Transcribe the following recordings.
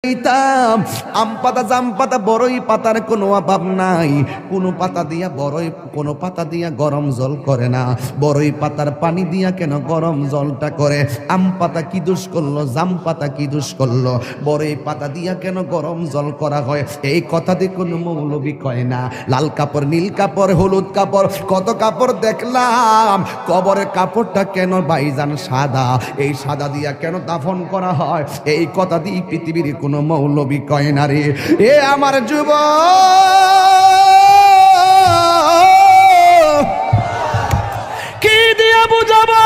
আম পাতা জাম পাতা বড়ই পাতার কোনো অভাব নাই। কোনো পাতা দিয়া বড়ই, কোনো পাতা দিয়া গরম জল করে না। বড়ই পাতার পানি দিয়া কেন গরম জলটা করে? আম পাতা কি দোষ করলো, জাম পাতা কি দোষ করলো? বড়ই পাতা দিয়া কেন গরম জল করা হয়? এই কথা দিয়ে কোনো মৌলবি কয় না। লাল কাপড়, নীল কাপড়, হলুদ কাপড়, কত কাপড় দেখলাম। কবরের কাপড়টা কেন ভাইজান সাদা? এই সাদা দিয়া কেন দাফন করা হয়? এই কথা দিয়ে পৃথিবীর কোনো মৌলবি কয় না রে। এ আমার যুবক, কি দিয়ে বুঝাবো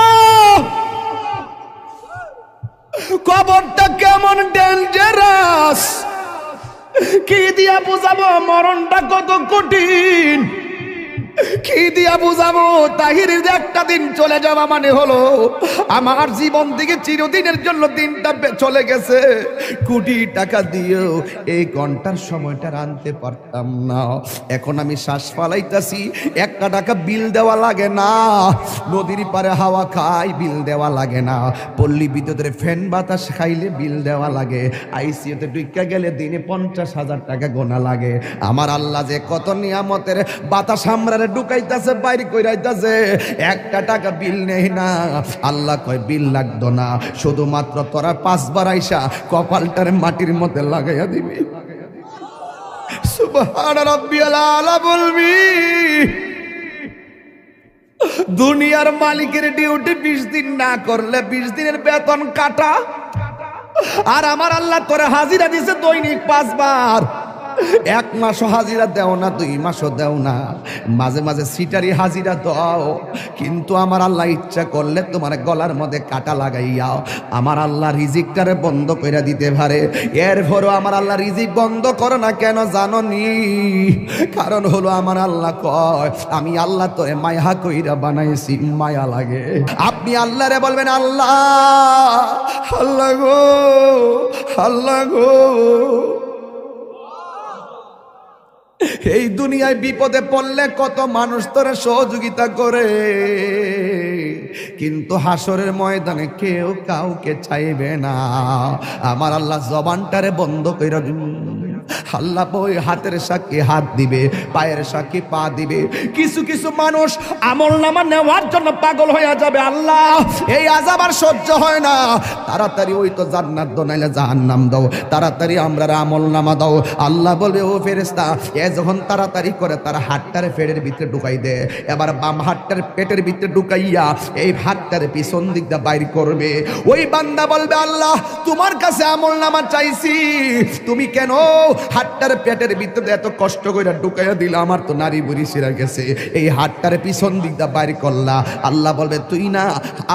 কবরটা কেমন ডেঞ্জারাস? কি দিয়া বুঝাবো মরণটা কত কঠিন? কি দিয়া বুঝাবো তাহিরের একটা দিন চলে যাওয়া মানে হলো আমার জীবন থেকে চিরদিনের জন্য দিনটা চলে গেছে। কোটি টাকা দিয়েও এই ঘন্টার সময়টা আনতে পারতাম না। এখন আমি শ্বাস ফালাইতাছি, একটা টাকা বিল দেওয়া লাগে না। নদীর পারে হাওয়া খাই, বিল দেওয়া লাগে না। পল্লী বিদ্যুতের ফ্যান বাতাস খাইলে বিল দেওয়া লাগে। আইসিইউতে ঢুকা গেলে দিনে 50,000 টাকা গোনা লাগে। আমার আল্লাহ যে কত নিয়ামতের বাতাস আমরা ঢুকাইতাছে, বাইরে কইরাইতাছে, একটা টাকা বিল নেই না। আল্লাহ কয় বিল লাগতো না, শুধুমাত্র তোরা 5 বার আইসা কপালটারে মাটির মধ্যে লাগাইয়া দিবি। সুবহান রাব্বিয়াল আলা বলবি। দুনিয়ার মালিকের ডিউটি 20 দিন না করলে 20 দিনের বেতন কাটা। আর আমার আল্লাহ তোরে হাজিরা দিছে দৈনিক 5 বার। 1 মাসও হাজিরা দেও না, 2 মাসও দেও না, মাঝে মাঝে সিটারি হাজিরা দাও। কিন্তু আমার আল্লাহ ইচ্ছা করলে তোমার গলার মধ্যে কাটা লাগাইয়া আমার আল্লাহ রিজিকটারে বন্ধ করে দিতে পারে। এরপরও আমার আল্লাহ রিজিক বন্ধ করে না কেন জানো নি? কারণ হলো আমার আল্লাহ কয় আমি আল্লাহ তোরে মায়া কইরা বানাইছি, মায়া লাগে। আপনি আল্লাহরে বলবেন আল্লাহ, আল্লাহ গো, আল্লাহ গো। এই দুনিয়ায় বিপদে পড়লে কত মানুষ তোরে সহযোগিতা করে, কিন্তু হাসরের ময়দানে কেউ কাউকে চাইবে না। আমার আল্লাহ জবানটারে বন্ধ কইরা আল্লাহ ওই হাতের সাক্ষী হাত দিবে, পায়ের সাক্ষী পা দিবে। কিছু কিছু মানুষ আমলনামা নেওয়ার জন্য পাগল হয়ে যাবে। আল্লাহ এই আযাব আর সহ্য হয় না, তাড়াতাড়ি ওই তো জান্নাত দাও নাইলে জাহান্নাম দাও, তাড়াতাড়ি আমরা আমলনামা দাও। আল্লাহ বলবে ও ফেরেশতা, এ যখন তাড়াতাড়ি করে তার হাতটারে পেটের ভিতরে ঢুকাই দে। এবার বাম হাতটার পেটের ভিতরে ঢুকাইয়া এই হাতটারে পিছন দিক দিয়ে বাইর করবে। ওই বান্দা বলবে আল্লাহ তোমার কাছে আমলনামা চাইছি, তুমি কেন হাতটার পেটের ভিতরে এত কষ্ট করে ঢুকাইয়া দিলা? আমার তো নারী বুড়ি ছিঁড়া গেছে, এই হাতটারে পিছন দিক দিয়ে বাইর করলা। আল্লাহ বলবে তুই না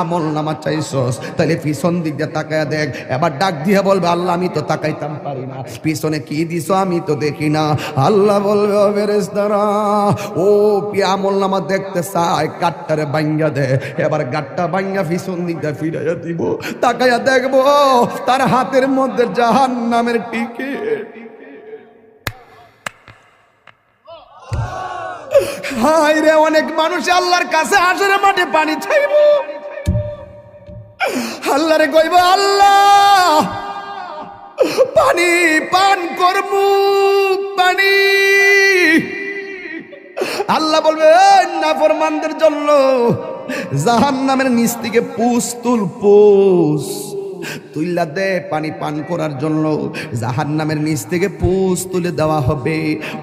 আমলনামা চাইছস, তাহলে পিছন দিক দিয়ে তাকায়া দেখ। এবার ডাক দিয়ে বলবে আল্লাহ আমি তো তাকাইতাম পারি না, পিছনে কি দিছো আমি তো দেখি না। আল্লাহ বলবে ও ফেরেশতারা, ও কি আমলনামা দেখতে চায়, গাটটারে ভাঙ্গা দে। এবার গাটটা ভাঙ্গা পিছন দিক দিয়ে ফিরাইয়া দিব, তাকায়া দেখবো তার হাতের মধ্যে জাহান্নামের টিকিট। হায় রে, অনেক মানুষ আল্লাহর কাছে হাসরের মাঠে পানি চাইব। আল্লাহরে কইব আল্লাহ পানি পান করমু, পানি। আল্লাহ বলবে নাফরমানদের জন্য জাহান্নামের নিচ থেকে পুষ তুল, পুষ তুইলা দে পানি পান করার জন্য। জাহান্নামের নিচ থেকে পুষ তুলে দেওয়া হবে।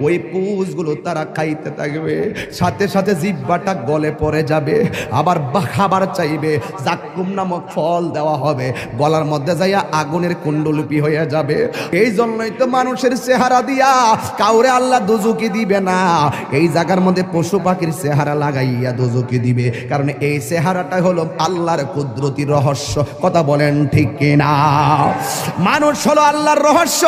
ওই পুষগুলো তারা খাইতে থাকবে, সাথে সাথে জিহ্বাটা গলে পড়ে যাবে। আবার খাবার চাইবে, জাক্কুম নামক ফল দেওয়া হবে, গলার মধ্যে যাইয়া আগুনের কুণ্ডলিপি হয়ে যাবে। এই জন্যই তো মানুষের চেহারা দিয়া কাউরে আল্লাহ দোজখে দিবে না। এই জায়গার মধ্যে পশু পাখির চেহারা লাগাইয়া দোজখে দিবে, কারণ এই চেহারাটা হলো আল্লাহর কুদরতি রহস্য। কথা বলেন ঠিক কিনা? মানুষ হলো আল্লাহর রহস্য।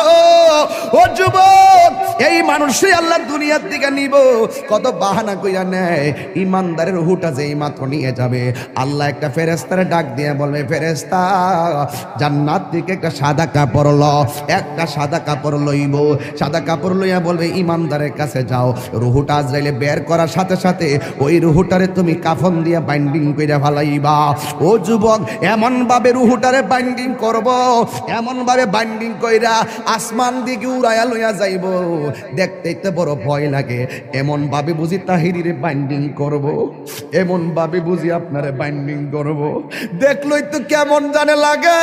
ও যুবক, এই মানুষই আল্লাহ দুনিয়ার দিকে নিব। কত বাহানা কইরা নেয়, ইমানদারের রূহটা যেই মাত্র নিয়ে যাবে আল্লাহ একটা ফেরেশতারে ডাক দিয়ে বলবে ফেরেশতা জান্নাত থেকে একটা সাদা কাপড় ল। একটা সাদা কাপড় লইব, সাদা কাপড় লইয়া বলবে ইমানদারের কাছে যাও। রূহটা আজরাইলে বের করার সাথে সাথে ওই রূহটারে তুমি কাফন দিয়া বাইন্ডিং কইরা ফেলাইবা। ও যুবক, এমন ভাবে রূহটারে বাইন্ডিং বাইন্ডিং করব, এমন ভাবে বাইন্ডিং কইরা আসমান দিকে উড়াইয়া লইয়া যাইব, দেখতেই তো বড় ভয় লাগে। এমন ভাবে বুঝি তাহিরিরে বাইন্ডিং করব, এমন ভাবে বুঝি আপনারে বাইন্ডিং করব, দেখলই তো কেমন জানে লাগে,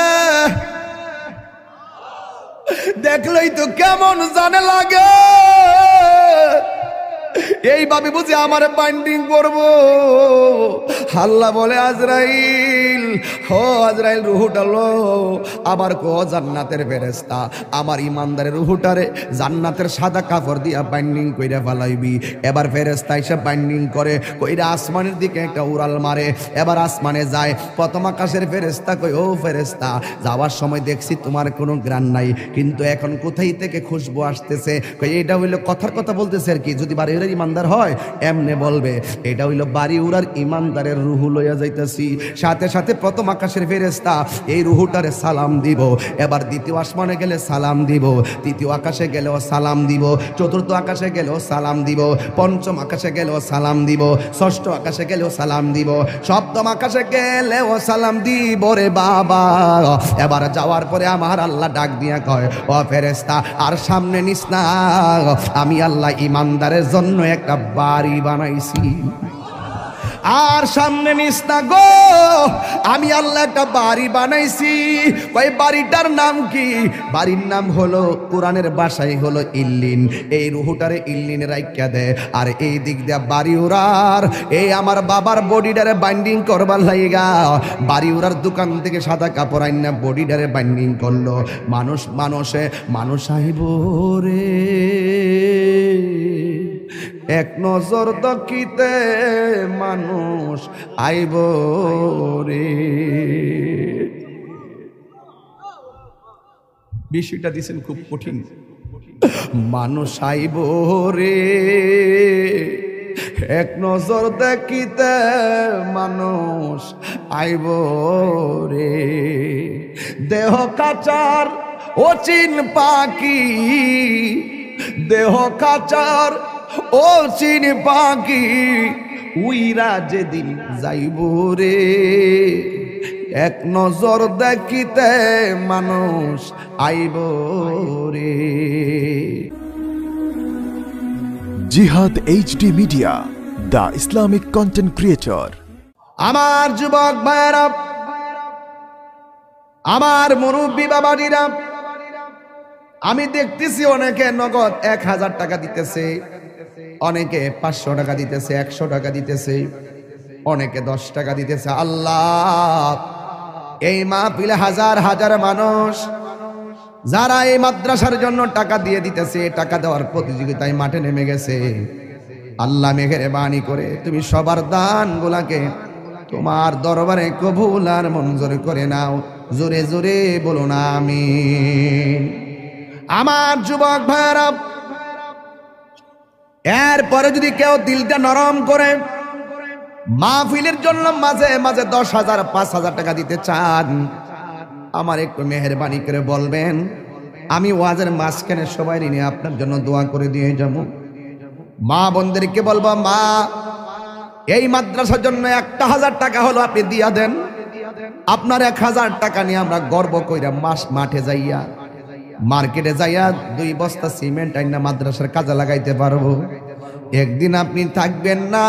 দেখলই তো কেমন জানে লাগে। এইভাবে বুঝি আমার বাইন্ডিং করব। আল্লাহ বলে আজরাইল, হো আজরাইল রুহুটা লো, আবার কো জান্নাতের ফেরেশতা আমার ইমানদারের রুহুটারে জান্নাতের সাদা কাপড় দিয়া বাইন্ডিং কইরা ফেলাইবি। এবার ফেরেশতা এসে বাইন্ডিং করে কইরা আসমানের দিকে একটা উড়াল মারে, এবার আসমানে যায়। প্রথম আকাশের ফেরেশতা কই, ও ফেরেশতা যাওয়ার সময় দেখছি তোমার কোনো গ্রাণ নাই, কিন্তু এখন কোথায় থেকে খুশবু আসতেছে? কই এটা হইলো কথার কথা বলতেছে আর কি, যদি বাড়ি উড়ার ইমানদার হয় এমনে বলবে এটা হইলো বাড়ি উড়ার ইমানদারের রুহু লইয়া যাইতেছি। সাথে সাথে প্রথম আকাশের ফেরেশতা এই রুহুটারে সালাম দিব, এবার দ্বিতীয় আসমানে গেলে সালাম দিব, তৃতীয় আকাশে গেলেও সালাম দিব, চতুর্থ আকাশে গেলেও সালাম দিব, পঞ্চম আকাশে গেলেও সালাম দিব, ষষ্ঠ আকাশে গেলেও সালাম দিব, সপ্তম আকাশে গেলেও সালাম দিব রে বাবা। এবার যাওয়ার পরে আমার আল্লাহ ডাক দিয়া কয়, ও ফেরেশতা আর সামনে নিস না, আমি আল্লাহ ইমানদারের জন্য একটা বাড়ি বানাইছি। আর সামনে নিস না গো, আমি আল্লাহ একটা বাড়ি বানাইছি। ওই বাড়িটার নাম কি? বাড়ির নাম হলো কোরআনের ভাষায় হলো ইল্লিন। এই রুহুটারে ইল্লিনে রাইখা দে, আর এই দিক দিয়া বাড়ি উড়ার এই আমার বাবার বডিটারে বাইন্ডিং করবার লাইগা বাড়ি উড়ার দোকান থেকে সাদা কাপড় আইনা বডিটারে বাইন্ডিং করলো। মানুষ আইব রে এক নজর দকিতে, মানুষ আইব রে। বিষয়টা দিছেন খুব কঠিন। মানুষ আইব রে এক নজর দেখিতে, মানুষ আইব রে। দেহ কাচার অচিন পাখি, দেহ কাচার ও চিন পাখি উইরা যেদিন যাইব রে, এক নজর দেখিতে মানুষ আইব রে। জিহাদ HD media, the Islamic content creator. আমার যুবক ভাইয়েরা, আমার মুরব্বী বাবাজিরা, আমি দেখতেছি অনেকে নগদ 1000 টাকা দিতেছে, অনেকে 500 টাকা দিতেছে, 100 টাকা দিতেছে, অনেকে 10 টাকা দিতেছে। আল্লাহ, এই মাহফিলে হাজার হাজার মানুষ যারা এই মাদ্রাসার জন্য টাকা দিয়ে দিতেছে, টাকা দেওয়ার প্রতিযোগিতায় মাঠে নেমে গেছে, আল্লাহ মেহেরবানি করে তুমি সবার দান গুলাকে তোমার দরবারে কবুল আর মঞ্জুর করে নাও। জোরে জোরে বলো না আমিন। আমার যুবক ভাইরা, এরপরে যদি কেউ দিলটা নরম করে মাহফিলের জন্য মাঝে মাঝে 10,000 5,000 টাকা দিতে চান, আমার একটু মেহেরবানি করে বলবেন, আমি ওয়াজের মাঝখানে সবাই নিয়ে আপনার জন্য দোয়া করে দিয়ে যাব। মা বোনদেরকে বলবো, মা এই মাদ্রাসার জন্য 1,000 টাকা হলো আপনি দিয়া দেন। আপনার 1,000 টাকা নিয়ে আমরা গর্ব কইরা মাঠে যাইয়া মার্কেটে যাইয়া 2 বস্তা সিমেন্ট আইনা মাদ্রাসার কাজে লাগাইতে পারবো। একদিন আপনি থাকবেন না,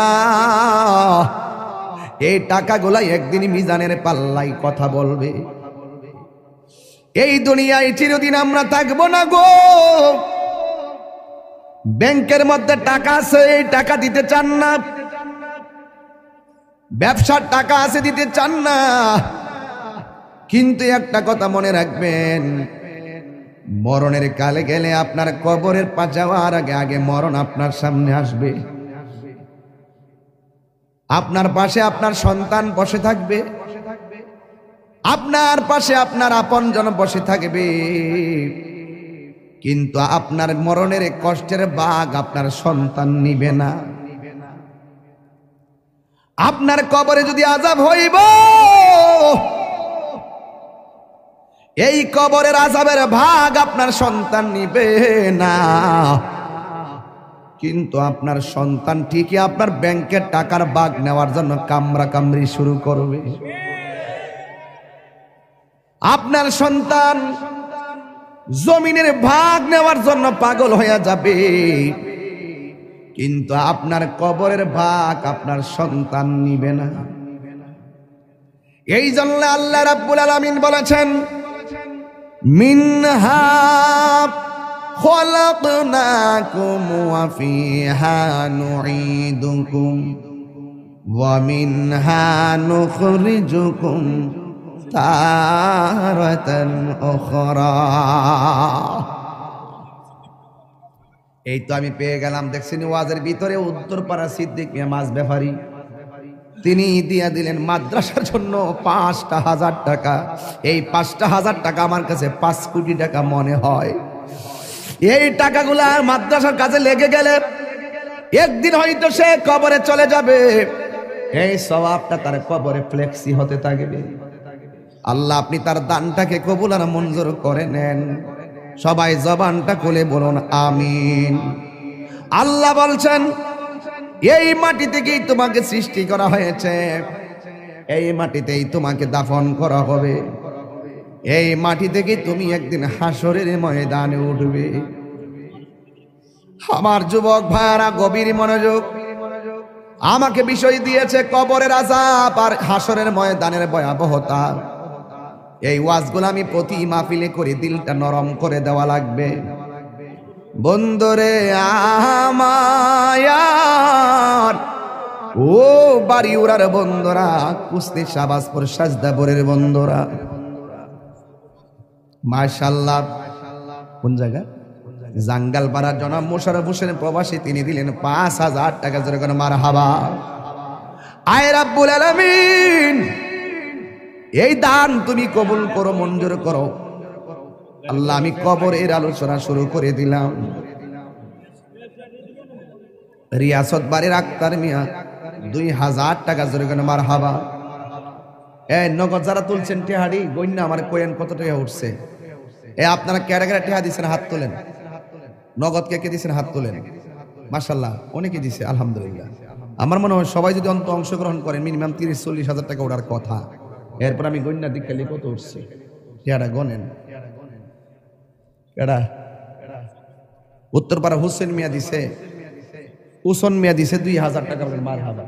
এই টাকাগুলা একদিন মিজানের পাল্লাই কথা বলবে। এই দুনিয়ায় চিরদিন আমরা থাকবো না গো। ব্যাংকের মধ্যে টাকা আছে, এই টাকা দিতে চান না, ব্যবসার টাকা আছে দিতে চান না, কিন্তু একটা কথা মনে রাখবেন, মরণের কালে গেলে আপনার কবরের পা যাওয়ার আগে আগে মরণ আপনার সামনে আসবে। আপনার পাশে আপনার সন্তান বসে থাকবে, আপনার পাশে আপনার আপনজন বসে থাকবে, কিন্তু আপনার মরণের কষ্টের ভাগ আপনার সন্তান নিবে না। আপনার কবরে যদি আযাব হইব, এই কবরের আযাবের ভাগ আপনার সন্তান নিবে না, কিন্তু আপনার সন্তান ঠিকই আপনার ব্যাংকের টাকার ভাগ নেওয়ার জন্য কামড়া কামড়ি শুরু করবে। আপনার সন্তান জমিনের ভাগ নেওয়ার জন্য পাগল হয়ে যাবে, কিন্তু আপনার কবরের ভাগ আপনার সন্তান নিবে না। এই জন্য আল্লাহ রাব্বুল আলামিন বলেছেন, মিনহা খলাকনাকুম ওয়া ফিহা নুঈদুকুম ওয়া মিনহা নুখরিজুকুম তারাতান উখরা। এই তো আমি পেয়ে গেলাম, দেখছেন ওয়াজের ভিতরে উত্তরপাড়া সিদ্দিক মিয়া মাছ ব্যাপারী, তিনি দিয়া দিলেন মাদ্রাসার জন্য ৫,০০০ টাকা। এই ৫,০০০ টাকা আমার কাছে ৫ কোটি টাকা মনে হয়। এই টাকাগুলা মাদ্রাসার কাছে লেগে গেলে একদিন হয়তো সে কবরে চলে যাবে, এই সওয়াবটা তার কবরে ফ্লেক্সি হতে থাকবে। আল্লাহ আপনি তার দানটাকে কবুল আর মঞ্জুর করে নেন। সবাই জবানটা খুলে বলুন আমিন। আল্লাহ বলছেন, এই মাটি থেকেই তোমাকে সৃষ্টি করা হয়েছে, এই মাটিতেই তোমাকে দাফন করা হবে, এই মাটি থেকে তুমি একদিন হাসরের ময়দানে উঠবে। আমার যুবক ভাইরা গভীর মনোযোগ, আমাকে বিষয় দিয়েছে কবরের আযাব আর হাসরের ময়দানের ভয়াবহতা। এই ওয়াজগুলো আমি প্রতি মাহফিলে করে দিলটা নরম করে দেওয়া লাগবে। বন্ধুরে আমার, ও বাড়ি উড়ার বন্ধুরা, কুস্তি শাহবাজপুর সাজদাপুরের বন্ধুরা, মাশাআল্লাহ। কোন জায়গা? জাঙ্গালপাড়ার জনাব মোশাররফ হোসেন প্রবাসী, তিনি দিলেন ৫,০০০ টাকা। জোরে করে মারহাবা। আয় রাব্বুল আলামিন, এই দান তুমি কবুল করো, মঞ্জুর করো। আল্লাহ আমি কবরের আলোচনা শুরু করে দিলাম। রিয়াসত বাড়ির আক্তার মিয়া ২,০০০ টাকা। জোরে করে মারহাবা। এই নগদ যারা তুলছেন টেহাড়ি গইনা আমার কোয়েন কত টাকা উঠছে? আপনারা কেড়ে কেড়ে টেহা দিচ্ছেন, হাত তোলেন। নগদ কে কে দিচ্ছেন, হাত তোলেন। মাশাআল্লাহ, অনেকে দিছে, আলহামদুলিল্লাহ। আমার মনে হয় সবাই যদি অংশগ্রহণ করেন মিনিমাম ৩০-৪০ হাজার টাকা ওঠার কথা। এরপর আমি গইনার দিক খেলে কত উঠছে টেহাটা গনেন। কেডা? উত্তরপাড়া হুসেন মিয়া দিছে, উসন মিয়া দিছে ২,০০০ টাকা। মারহাবা।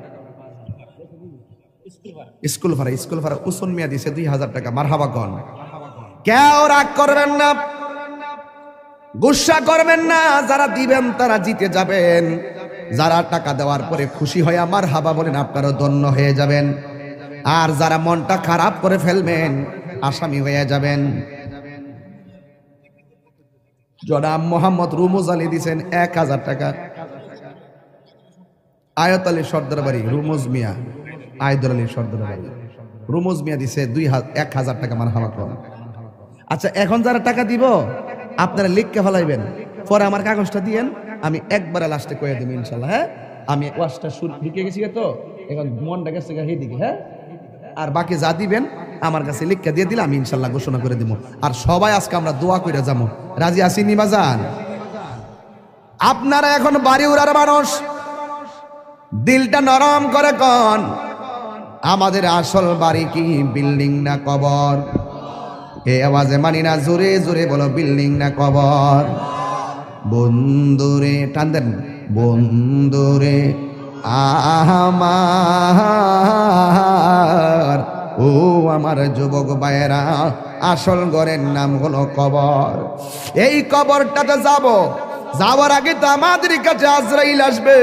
স্কুল ভাড়া উসন মিয়া দিছে ২,০০০ টাকা। মারহাবা গন। কেউ রাগ করবেন না, গুসা করবেন না। যারা দিবেন তারা জিতে যাবেন, যারা টাকা দেওয়ার পরে খুশি হয়ে মারহাবা বলেন আপনারা ধন্য হয়ে যাবেন, আর যারা মনটা খারাপ করে ফেলবেন আসামি হয়ে যাবেন। জনাব মোহাম্মদ রুমুজ আলী দিছেন ১,০০০ টাকা। আয়ত আলী সর্দার বাড়ি, রুমুজ মিয়া, আয়দুল আলী সর্দার বাড়ি, রুমুজ মিয়া দিছে ১,০০০ টাকা। মারহাবা করেন। আচ্ছা, এখন যারা টাকা দিব আপনারা লিখকে ফেলাইবেন, পরে আমার কাগজটা দিয়েন, আমি একবারে লাস্টে কয়ে দেব ইনশাল্লাহ। হ্যাঁ, আমি ওয়াজটা শুরু ঢুকে গেছি তো, এখন মনটা গেছে দিকে। হ্যাঁ, আর বাকি যা দিবেন আমার কাছে লিখকে দিয়ে দিলে আমি ইনশাল্লাহ ঘোষণা করে দিব। আর সবাই আজকে আমরা দোয়া করে যাবো। রাজি আছি নিবাজান? আপনারা এখন বাড়ি উড়ার মানুষ, দিলটা নরম করে কন, আমাদের আসল বাড়ি কি বিল্ডিং না কবর? এই আওয়াজে মানি না, জোরে জোরে বলো, বিল্ডিং না কবর? বন্ধুরে টান দেন, বন্ধুরে আমার, ও আমার যুবক ভাইয়েরা, আসল ঘরের নাম হলো কবর। এই কবরটাতে যাওয়ার আগে তো আমাদের কাছে আজরাইল আসবে।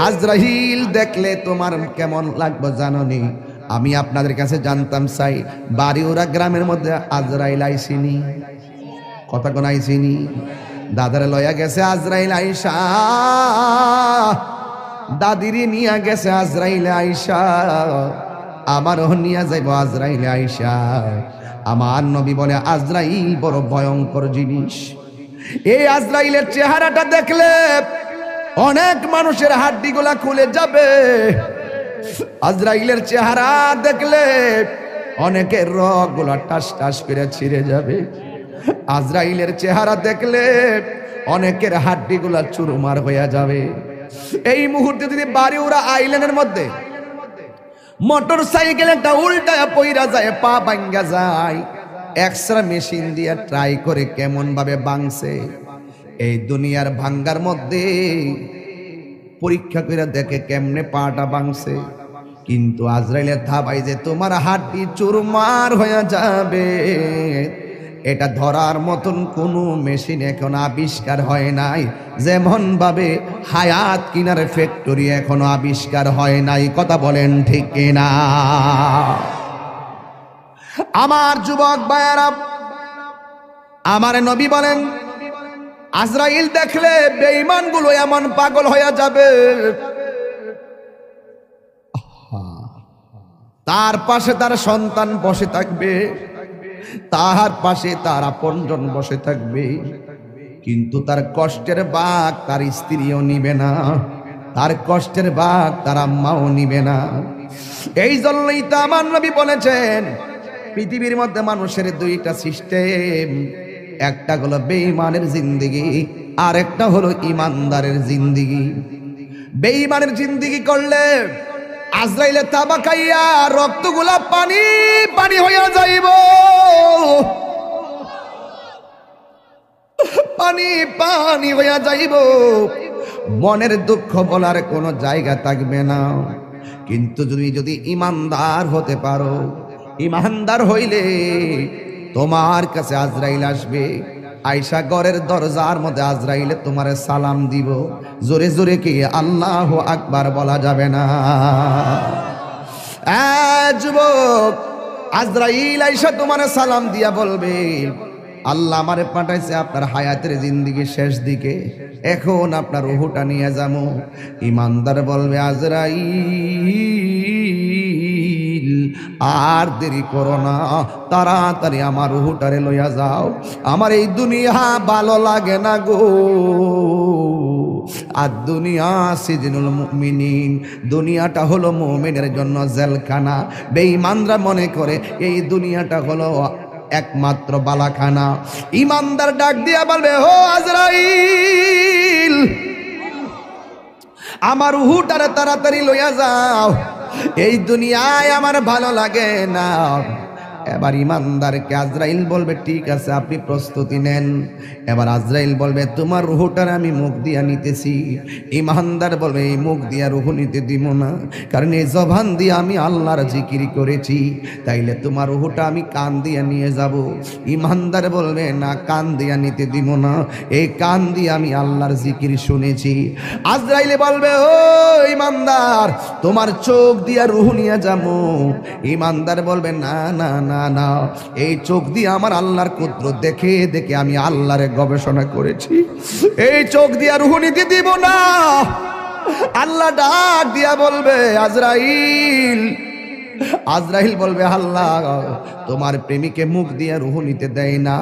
আজরাইল দেখলে তোমার কেমন লাগবে জানোনি? আমি আপনাদের কাছে জানতাম চাই, বাড়িউরা গ্রামের মধ্যে আজরাইল আইসিনি? কথা কোন আইসিনি? দাদারে লয়া গেছে আজরাইল আইসা, দাদিরে নিয়া গেছে আজরাইল আইসা, আমারও নিয়া যাইব আজরাইল আইসা। আমার নবী বলে আজরাইল বড় ভয়ঙ্কর জিনিস। এই আজরাইলের চেহারাটা দেখলে অনেক মানুষের হাড্ডিগুলা খুলে যাবে। আজরাইলের চেহারা দেখলে অনেকের রগগুলা টাস টাস করে ছিঁড়ে যাবে। আজরাইলের চেহারা দেখলে অনেকের হাড্ডিগুলা চুরমার হয়ে যাবে। এই মুহূর্তে যদি বাড়িউরা আইল্যান্ডের মধ্যে মোটর সাইকেল একটা উল্টায় পইরা যায়, পা ভাঙ্গা যায়, এক্সরা মেশিন দিয়ে ট্রাই করে কেমন ভাবে ভাঙছে। এই দুনিয়ার ভাঙ্গার মধ্যে পরীক্ষা করে দেখে কেমনে পাটা ভাঙছে। কিন্তু আজরাইলের থাবাই যে তোমার হাড্ডি চুরমার হয়ে যাবে, এটা ধরার মতন কোনো মেশিন এখন আবিষ্কার হয় নাই। যেমন ভাবে হায়াত কিনার ফ্যাক্টরি এখনো আবিষ্কার হয় নাই। কথা বলেন ঠিক কিনা? আমার যুবক ভাইয়েরা, আমার নবী বলেন আজরাইল দেখলে বেঈমানগুলো এমন পাগল হয়ে যাবে, তার পাশে তার সন্তান বসে থাকবে, তার পাশে তার আপনজন বসে থাকবে, কিন্তু তার কষ্টের ভাগ তার স্ত্রীও নিবে না, তার কষ্টের ভাগ তার আম্মাও নিবে না। এই জন্যই তো আমার নবী বলেছেন পৃথিবীর মধ্যে মানুষের দুইটা সিস্টেম, একটা হলো বেঈমানের জিন্দেগি, আর একটা হলো ইমানদারের জিন্দেগি। বেঈমানের জিন্দেগি করলে আজরাইলে তাবা খাইয়া রক্তগুলা পানি পানি হইয়া যাইব, পানি পানি হইয়া যাইব, মনের দুঃখ বলার কোনো জায়গা থাকবে না। কিন্তু যদি ইমানদার হতে পারো, ইমানদার হইলে তোমার কাছে আজরাইল আসবে, আয়সা ঘরের দরজার মধ্যে আজরাইলে তোমারে সালাম দিব, জোরে জোরে কি আল্লাহু আকবার বলা যাবে না? যুবক, আজরাইল আয়সা তোমারে সালাম দিয়া বলবে আল্লাহ আমারে পাঠাইছে আপনার হায়াতের জিন্দেগি শেষ দিকে, এখন আপনার রূহটা নিয়ে যাবো। ইমানদার বলবে আজরাইল আর দেরি করো না, তাড়াতাড়ি আমার রূহটারে লইয়া যাও, আমার এই দুনিয়া ভালো লাগে না গো। আর দুনিয়া সিজনুল মুমিনিন, দুনিয়াটা হলো মুমিনের জন্য জেলখানা। বেঈমানরা মনে করে এই দুনিয়াটা হলো একমাত্র বালাখানা। ইমানদার ডাক দিয়া বলবে ও আজরাইল, আমার রূহটারে তাড়াতাড়ি লইয়া যাও, এই দুনিয়ায় আমার ভালো লাগে না। এবার ইমানদারকে আজরাইল বলবে ঠিক আছে আপনি প্রস্তুতি নেন। এবার আজরাইল বলবে তোমার রূহটার আমি মুখ দিয়া নিতেছি। ইমানদার বলবে এই মুখ দিয়া রূহ নিতে দিব না, কারণ এই জবান দিয়ে আমি আল্লাহর জিকির করেছি, তাইলে তোমার রূহটা আমি কান দিয়া নিয়ে যাব। ইমানদার বলবে না, কান দিয়া নিতে দিব না, এই কান দিয়ে আমি আল্লাহর জিকির শুনেছি। আজরাইল বলবে ও ইমানদার, তোমার চোখ দিয়া রূহ নিয়ে যাবো। ইমানদার বলবে না না না না, এই চোখ দিয়ে আমার আল্লাহর কুদরত দেখে দেখে আমি আল্লাহর গবেষণা করেছি, এই চোখ দিয়ে রূহ নিতে দিব না। আল্লাহ ডাক দিয়া বলবে আজরাইল, আজরাইল বলবে আল্লাহ তোমার প্রেমিকে মুখ দিয়ে রূহ নিতে দেয় না,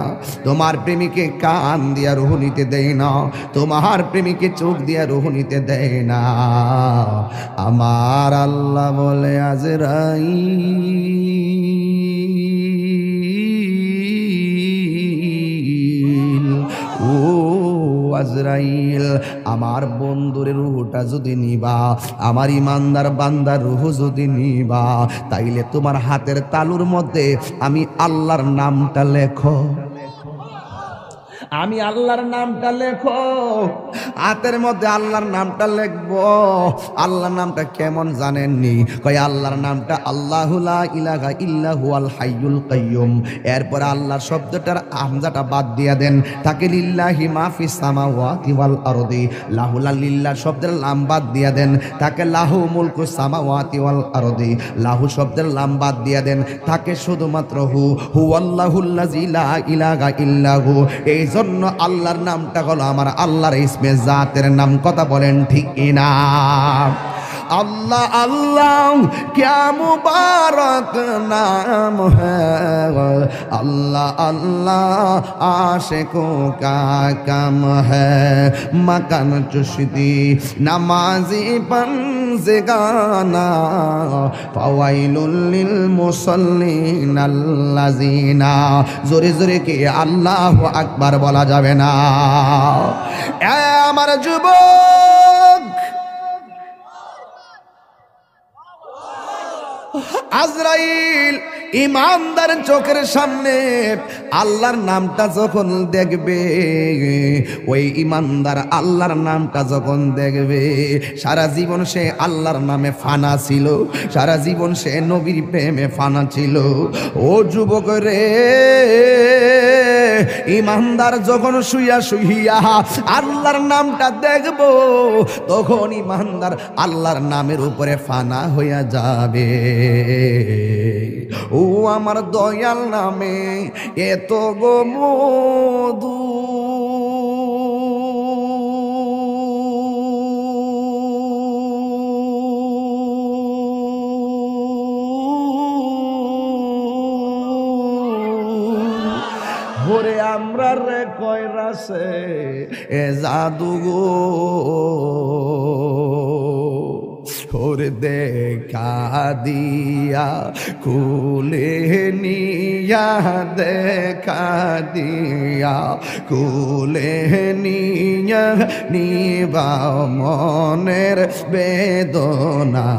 তোমার প্রেমিকে কান দিয়া রূহ নিতে দেয় না, তোমার প্রেমিকে চোখ দিয়া রূহ নিতে দেয় না। আমার আল্লাহ বলে আজরাইল, ও আজরাইল, আমার বন্ধুর রূহটা যদি নিবা, আমার ইমানদার বান্দার রূহ যদি নিবা, তাইলে তোমার হাতের তালুর মধ্যে আমি আল্লাহর নামটা লেখো, আমি আল্লাহর নামটা লেখো। হাতের মধ্যে আল্লাহর নামটা লিখবো। আল্লাহর নামটা কেমন জানেননি? কয় আল্লাহর নামটা আল্লাহু লা ইলাহা ইল্লা হুয়াল হাইয়ুল কাইয়ুম। এরপর আল্লাহর শব্দটার হামজাটা বাদ দিয়া দেন, তাকে লিল্লাহি মা ফিস সামাওয়াতি ওয়াল আরদি। লাহুলা লিল্লাহ শব্দের লাম বাদ দিয়া দেন, তাকে লাহু মুলকুস সামাওয়াতি ওয়াল আরদি। লাহু শব্দের লাম বাদ দিয়া দেন, তাকে শুধুমাত্র হুয়াল্লাহুল্লাযী লা ইলাহা ইল্লা হু। এই জন্য আল্লাহর নামটা হলো আমার আল্লাহর ইসমে জাতের নাম। কথা বলেন ঠিক না? अल्लाह अल्लाह क्या मुबारक नाम है, अल्लाह अल्लाह आशिकों का काम है। मकान चुश्ती नमाजी पंज़गाना फ़वाइलुल लिल मुसल्लिन अल्लज़ीना। जोरे जोरे के अल्लाहु আকবার বলা যাবে না। আমার যুবক, আজরাইল ইমানদার চোখের সামনে আল্লাহর নামটা যখন দেখবে, ওই ইমানদার আল্লাহর নামটা যখন দেখবে, সারা জীবন সে আল্লাহর নামে ফানা ছিল, সারা জীবন সে নবীর প্রেমে ফানা ছিল। ও যুবক রে, ইমানদার যখন শুইয়া শুইয়া আল্লাহর নামটা দেখব, তখন ইমানদার আল্লাহর নামের উপরে ফানা হইয়া যাবে। ও আমার দয়াল নামে এত গো মধু, ভোরে আমরা রে কয়রাছে এ জাদু গো, ওরে দেখা দিয়া কুলে নিয়া, দেখা দিয়া কুলে নিয়া, নিবা মনের বেদনা,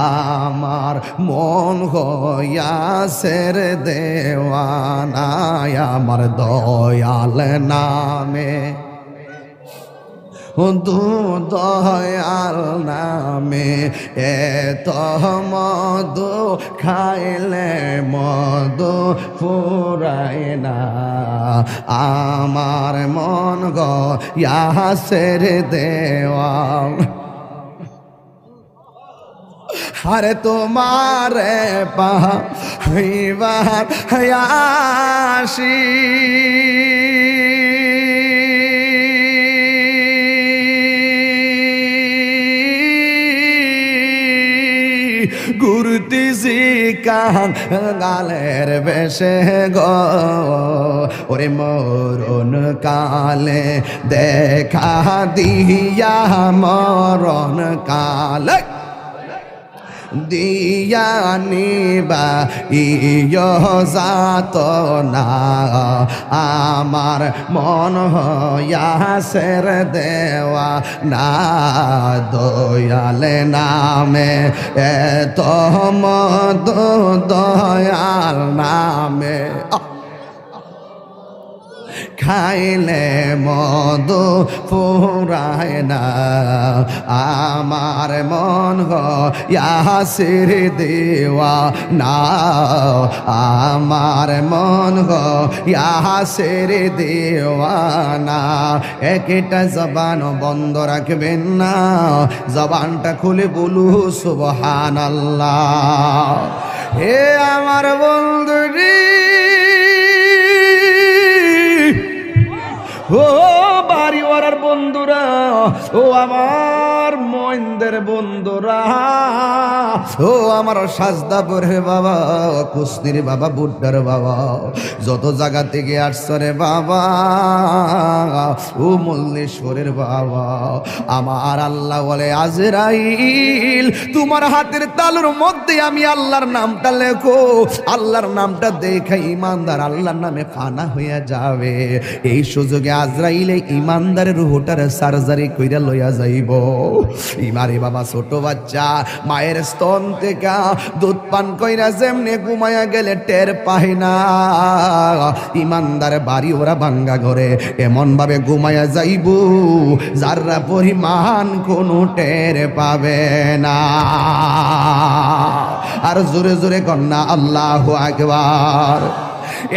আমার মন হইয়াছে রে দেওয়ানা, আমার দয়াল নামে দয়াল নামে এত মধু, খাইলে মধু ফুরায় না, আমার মন গয়াসের দেওয়া। আরে তোমারে পাইবার হায়াসি, ঘুরতেছি কাঙালের বেশে গো, ওরে মরণ কালে দেখা দিয়া, মরণ কালে দিয়া নিবা ইয় যাত না, আমার মন হইয়াছে রে দেওয়া না, দয়ালে নামে এত মধু, দয়াল নামে খাইলে মধু ফুরায় না, আমার মন গয়াসের দেওয়া না, আমার মন গয়াসের দেওয়া না। একটা জবান বন্ধ রাখবেন না, জবানটা খুলে বলু সুবহানাল্লাহ। হে আমার বন্ধুরি, ও বাড়িওয়ালার বন্ধুরা, ও আমার মইনদের বন্ধুরা, ও আমার সাজদাপুরের বাবা, কুস্তির বাবা, বুড্ডার বাবা, যত জায়গা থেকে আসছে রে বাবা, ও মল্লেশ্বরের বাবা, আমার আল্লাহ বলে আজরাইল তোমার হাতের তালুর মধ্যে আমি আল্লাহর নামটা লেখো, আল্লাহর নামটা দেখে ইমানদার আল্লাহর নামে ফানা হইয়া যাবে। এই সুযোগে আজরাইলে ইমানদারের রুহটার সার্জারি কইরা লইয়া যাইব। ইমারে বাবা ছোট বাচ্চা মায়ের স্তন থেকে দুধ পান কইরা যেমনে ঘুমায়া গেলে টের পায় না, ইমানদার বাড়ি ওরা ভাঙ্গা ঘরে এমন ভাবে ঘুমায়া যাইব যারা পরিমাণ কোনো টের পাবে না। আর জোরে জোরে কন্যা আল্লাহু আকবার।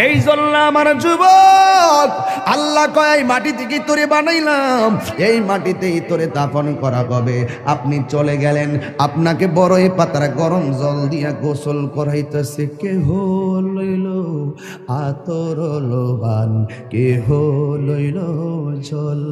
এই জন্য আমার যুবক আল্লাহ কয় মাটি থেকে তোরে বানাইলাম, এই মাটিতেই তোরে দাফন করা হবে। আপনি চলে গেলেন, আপনাকে বড়ই পাতার গরম জল দিয়া গোসল করাইতেছে। কেহ লইল আতর লোবান, কেহ লইল জল।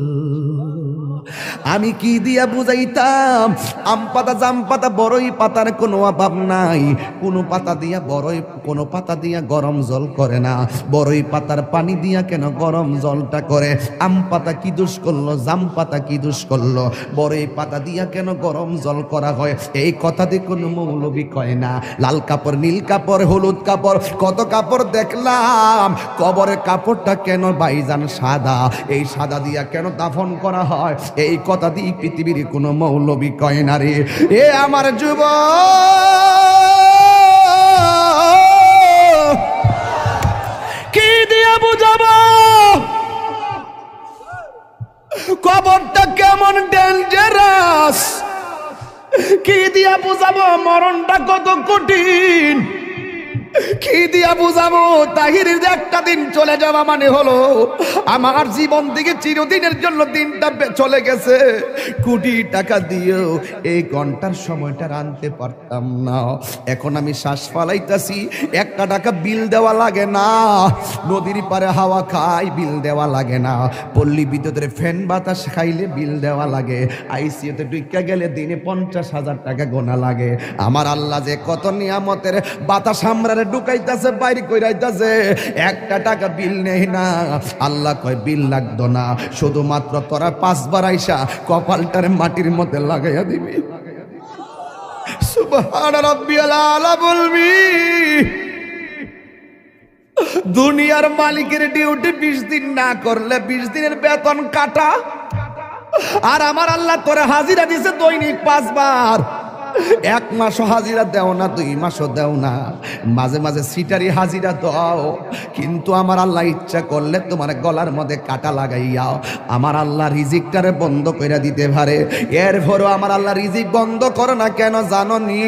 আমি কি দিয়া বুঝাইতাম? আম পাতা, জাম পাতা, বড়ই পাতার কোনো অভাব নাই। কোনো পাতা দিয়া বড়ই, কোনো পাতা দিয়া গরম জল করে না। বড়ই পাতার পানি দিয়া কেন গরম জলটা করে? আম পাতা কি দোষ করলো? জাম পাতা কি দোষ করলো? বড়ই পাতা দিয়া কেন গরম জল করা হয়? এই কথা দিয়ে কোনো মৌলবি কয় না। লাল কাপড়, নীল কাপড়, হলুদ কাপড়, কত কাপড় দেখলাম। কবরের কাপড়টা কেন ভাইজান সাদা? এই সাদা দিয়া কেন দাফন করা হয়? এই কথা দিয়ে পৃথিবীর কোনো মৌলবি কয় না রে। এ আমার যুবক, কবরটা কেমন ডেঞ্জারাস, কি দিয়া বুঝাবো মরণটা কত কঠিন, কি দিয়া বুঝাবো। তাহিরের যে একটা দিন চলে যাওয়া মানে হলো আমার জীবন থেকে চিরদিনের জন্য দিনটা চলে গেছে। কোটি টাকা দিয়েও এই ঘন্টার সময়টা আনতে পারতাম না। এখন আমি শ্বাস ফালাইতাছি, একটা টাকা বিল দেওয়া লাগে না। নদীর পারে হাওয়া খাই, বিল দেওয়া লাগে না। পল্লী বিদ্যুতের ফ্যান বাতাস খাইলে বিল দেওয়া লাগে। আইসিইউতে ঢুইকা গেলে দিনে 50,000 টাকা গোনা লাগে। আমার আল্লাহ যে কত নিয়ামতের বাতাস আমরা ঢুকাইতেছে, বাইরে কইরাইতেছে, একটা টাকা বিল নেই না। আল্লাহ কয় বিল লাগতো না, শুধুমাত্র তোরা 5 বার আইসা কপালটার মাটির মধ্যে লাগাইয়া দিবি। সুবহান রাব্বিয়াল আলা বলবি। দুনিয়ার মালিকের ডিউটি 20 দিন না করলে 20 দিনের বেতন কাটা। আর আমার আল্লাহ তোরে হাজিরা দিছে দৈনিক 5 বার। 1 মাসও হাজিরা দেও না, 2 মাসও দেও না, মাঝে মাঝে সিটারি হাজিরা দাও। কিন্তু আমার আল্লাহ ইচ্ছা করলে তোমার গলার মধ্যে কাটা লাগাইয়াও আমার আল্লাহ রিজিকটারে বন্ধ কইরা দিতে পারে। এরপরও আমার আল্লাহ রিজিক বন্ধ করো না কেন জানো নি?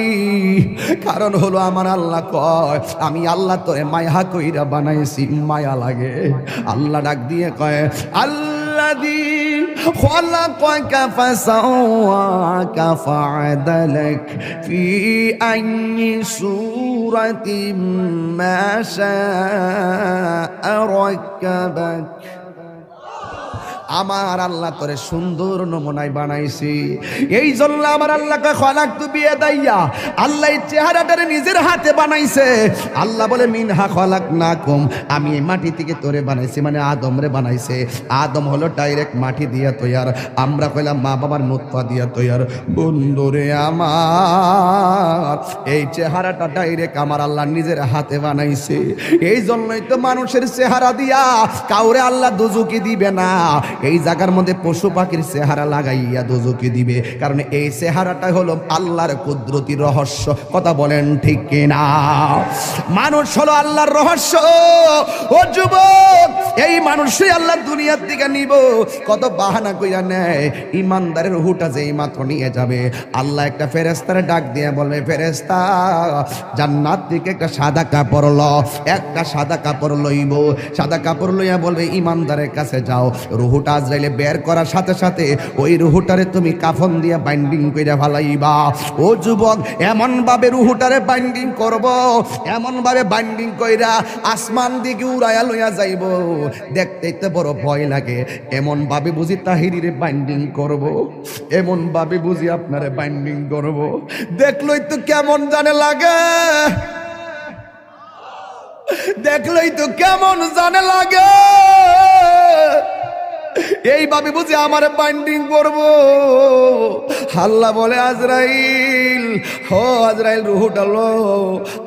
কারণ হলো আমার আল্লাহ কয় আমি আল্লাহ তোরে মায়া কইরা বানাইছি, মায়া লাগে। আল্লাহ ডাক দিয়ে কয় আল্লাযী خلقك فسواك فعدلك في أي صورة ما شاء ركبك। আমার আল্লাহ তোরে সুন্দর নমুনায় বানাইছি। এই জন্য আমার আল্লাহকে খলাকতু বিয়াদাইয়া, আল্লাহ এই চেহারাটারে নিজের হাতে বানাইছে। আল্লাহ বলে মিনহা খলাকনাকুম, আমি এই মাটি থেকে তোরে বানাইছি, মানে আদমরে বানাইছে। আদম হলো ডাইরেক্ট মাটি দিয়া তৈয়ার, আমরা কইলাম মা বাবার নুতফা দিয়া তৈয়ার। বন্ধুরে আমার এই চেহারাটা ডাইরেক্ট আমার আল্লাহ নিজের হাতে বানাইছে। এই জন্যই তো মানুষের চেহারা দিয়া কাউরে আল্লাহ দুজকি দিবে না। এই জায়গার মধ্যে পশু পাখির চেহারা লাগাইয়া দোজকে দিবে, কারণ এই চেহারাটা হলো আল্লাহর কুদরতি রহস্য। কথা বলেন ঠিক কিনা? মানুষ হলো আল্লাহর রহস্য। ও যুবক, এই মানুষই আল্লাহ দুনিয়ার দিকে নিব। কত বাহানা কইরা নেয়। ইমানদারের রূহটা যেই মাত্র নিয়ে যাবে, আল্লাহ একটা ফেরেশতারে ডাক দিয়ে বলবে, ফেরেশতা জান্নাত থেকে একটা সাদা কাপড় ল। একটা সাদা কাপড় লইব, সাদা কাপড় লইয়া বলবে ইমানদারের কাছে যাও। রুহুটা আজরাইলে বের করার সাথে সাথে ওই রুহুটারে তুমি কাফন দিয়া বাইন্ডিং কইরা ফালাইবা। ও যুবক, এমন ভাবে রুহুটারে বাইন্ডিং করব, এমন ভাবে বাইন্ডিং কইরা আসমান দিকে উড়াইয়া লইয়া যাইব, দেখতেই তো বড় ভয় লাগে। এমন ভাবে বুঝি তাহিরিরে বাইন্ডিং করব, এমন ভাবে বুঝি আপনারে বাইন্ডিং করব, দেখলই তো কেমন জানে লাগে, দেখলই তো কেমন জানে লাগে। এইভাবে বুঝি আমার বাইন্ডিং করব। আল্লাহ বলে আজরাইল, হো আজরাইল রুহুটা লো।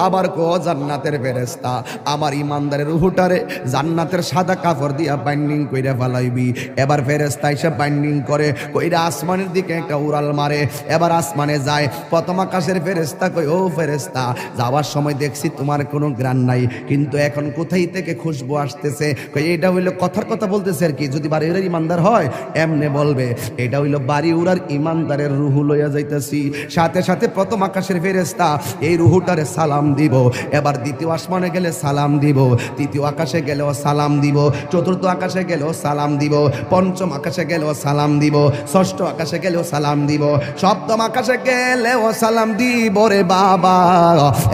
আবার কো জান্নাতের ফেরেশতা, আমার ইমানদারের রুহুটারে জান্নাতের সাদা কাপড় দিয়া বাইন্ডিং কইরা ফেলাইবি। এবার ফেরেশতা এসে বাইন্ডিং করে কইরা আসমানের দিকে একটা উড়াল মারে। এবার আসমানে যায়। প্রথম আকাশের ফেরেশতা কই, ও ফেরেশতা, যাওয়ার সময় দেখছি তোমার কোনো গ্রাণ নাই, কিন্তু এখন কোথায় থেকে খুশবু আসতেছে? কই এটা হইলো কথার কথা বলতেছে আর কি। যদি বাড়ি উড়ার ইমানদার হয় এমনে বলবে, এটা হইলো বাড়ি উড়ার ইমানদারের রুহু লইয়া যাইতেছি। সাথে সাথে প্রথম আকাশের ফেরেশতা এই রুহুটারে সালাম দিব। এবার দ্বিতীয় আসমানে গেলে সালাম দিব, তৃতীয় আকাশে গেলেও সালাম দিব, চতুর্থ আকাশে গেলেও সালাম দিব, পঞ্চম আকাশে গেলেও সালাম দিব, ষষ্ঠ আকাশে গেলেও সালাম দিব, সপ্তম আকাশে গেলেও সালাম দিব রে বাবা।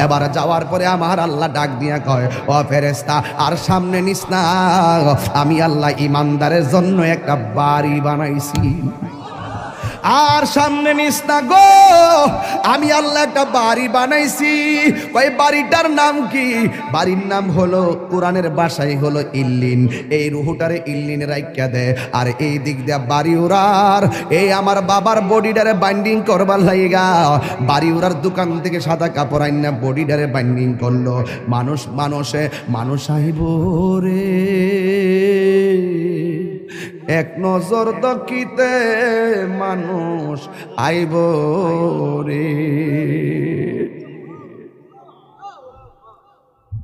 এবার যাওয়ার পরে আমার আল্লাহ ডাক দিয়া কয়, ও ফেরেশতা আর সামনে নিস না, আমি আল্লাহ ইমানদারের জন্য একটা বাড়ি বানাইছি। আর সামনে নিস না গো, আমি আল্লাহ একটা বাড়ি বানাইছি। ওই বাড়িটার নাম কি? বাড়ির নাম হলো, কোরআনের ভাষায় হলো ইল্লিন। এই রুহুটারে ইল্লিনে রাইখা দে। আর এই দিক দিয়া বাড়ি উড়ার এই আমার বাবার বডিটারে বাইন্ডিং করবার লাইগা বাড়ি উড়ার দোকান থেকে সাদা কাপড় আইনা বডিটারে বাইন্ডিং করলো। মানুষ আইব রে এক নজর দকিতে, মানুষ আইব রে।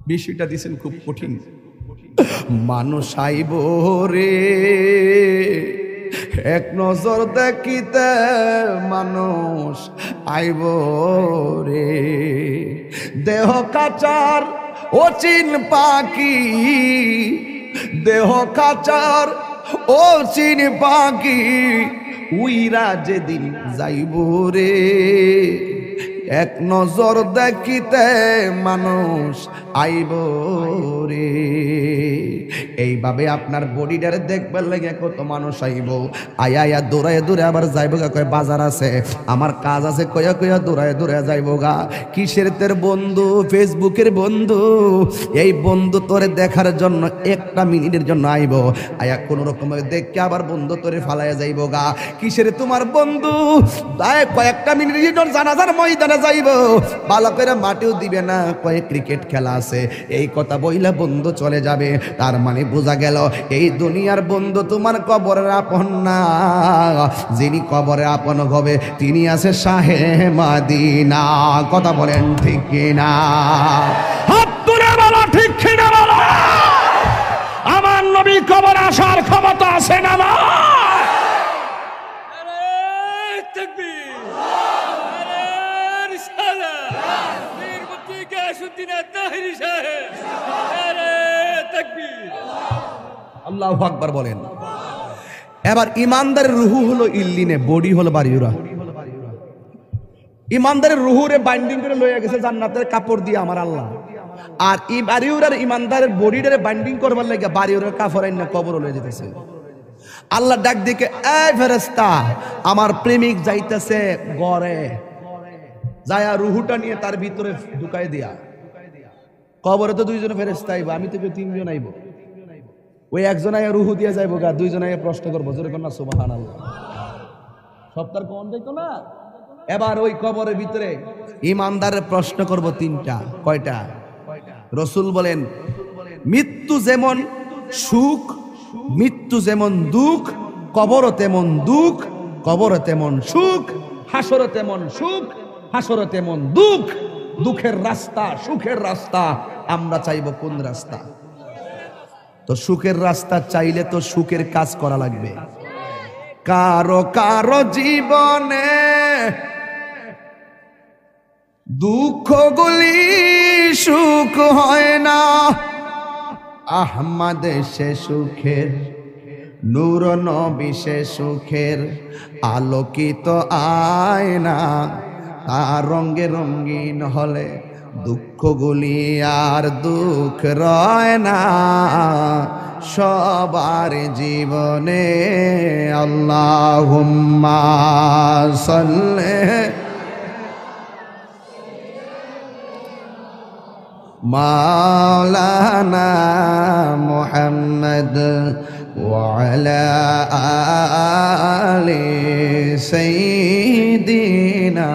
বিষয়টা দিছেন খুব কঠিন। মানুষ আইব রে এক নজর দেখিতে মানুষ আইব রে। দেহ কাচার অচিন পাখি, দেহ কাচার অচিন পাখি, উইরা যেদিন যাইব রে। এক নজর দেখিতে মানুষ আইব রে। এইভাবে আপনার বডিটারে দেখবার লাগে কত মানুষ আইব, আয়া আয়া দৌড়ায় দৌড়ে আবার যাইব গা, কয় বাজার আছে, আমার কাজ আছে, কয়া কয়া দৌড়ায় দৌড়ে যাইব গা। কিসের তোর বন্ধু? ফেসবুকের বন্ধু। এই বন্ধু তোরে দেখার জন্য একটা মিনিটের জন্য আইব, আয়া কোন রকমের দেখকে আবার বন্ধু তোরে ফালাইয়া যাইব গা। কিসের তোমার বন্ধু? কয়েকটা মিনিটের জন্য জানাজার ময়দানে যাইব, ভালো করে মাটিও দিবে না, কয়েক ক্রিকেট খেলা আছে, এই কথা বইলা বন্ধু চলে যাবে। তার মানে বোঝা গেল এই দুনিয়ার বন্ধু তোমার কবরের আপন না। যিনি কবরে আপন হবে তিনি আছে শাহে মদিনা। কথা বলেন ঠিক কিনা? হাত তুলে বলো ঠিক কিনা বলো। আমার নবী কবর আসার ক্ষমতা আছে না? আল্লাহু আকবার বলেন। এবার ইমানদারের রুহু হলো ইল্লিনে, বডি হলো বাড়িউরা। ইমানদারের রুহুরে বাইন্ডিং করে লইয়া গেছে জান্নাতের কাপড় দিয়ে আমার আল্লাহ, আর ই বাড়িউরার ইমানদারের বডিটারে বাইন্ডিং করবার লাগে বাড়িউরার কাপড় আইনা কবর লইয়া যেতেছে। আল্লাহ ডাক দিকে, এই ফেরেশতা, আমার প্রেমিক যাইতেছে গড়ে, যায়া রুহুটা নিয়ে তার ভিতরে ঢুকাই দিয়া। কবরে তো দুইজন ফেরেশতা আইব, আমি তো তিনজন আইব। ওই একজন আয়া রুহু দিয়ে যাইব গা, দুইজন আয়া প্রশ্ন করবো, জোরে কন্যা সুবহানাল্লাহ। সপ্তাহ কোন যাইতো না। এবার ওই কবরের ভিতরে ইমানদারের প্রশ্ন করব তিনটা। কয়টা? রাসূল বলেন, মৃত্যু যেমন সুখ, মৃত্যু যেমন দুঃখ, কবরও তেমন দুঃখ, কবরও তেমন সুখ, হাসরও তেমন সুখ, হাসরও তেমন দুঃখ। দুঃখের রাস্তা, সুখের রাস্তা, আমরা চাইব কোন রাস্তা? তো সুখের রাস্তা চাইলে তো সুখের কাজ করা লাগবে। কারো কারো জীবনে দুঃখগুলি সুখ হয় না, আহমদ সে সুখের, নূর নবী সে সুখের আলোকিত আয়না। তার রঙে রঙিন হলে দুঃখগুলি আর দুঃখ রয় না। সবার জীবনে আল্লাহুম্মা সাল্লি মাওলানা মুহাম্মদ ওয়া আলা আলি সাইয়্যিদিনা।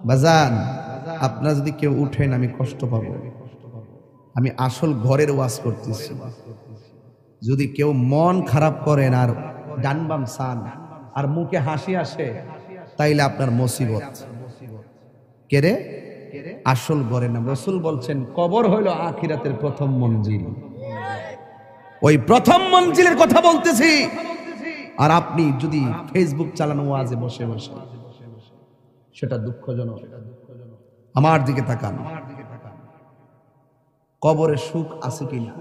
বাজান, আপনারা যদি কেউ উঠেন আমি কষ্ট পাবো। আমি আসল ঘরের ওয়াজ করতেছি। যদি কেউ মন খারাপ করেন আর ডান বাম সান আর মুখে হাসি আসে, তাইলে আপনার মুসিবত। কেরে? আসল ঘরে না। রাসূল বলছেন কবর হইল আখিরাতের প্রথম মঞ্জিল। ওই প্রথম মঞ্জিলের কথা বলতেছি। আর আপনি যদি ফেসবুক চালানো ওয়াজে বসে বসে, সেটা দুঃখজনক। আমার দিকে তাকান, কবরে সুখ আছে কিনা?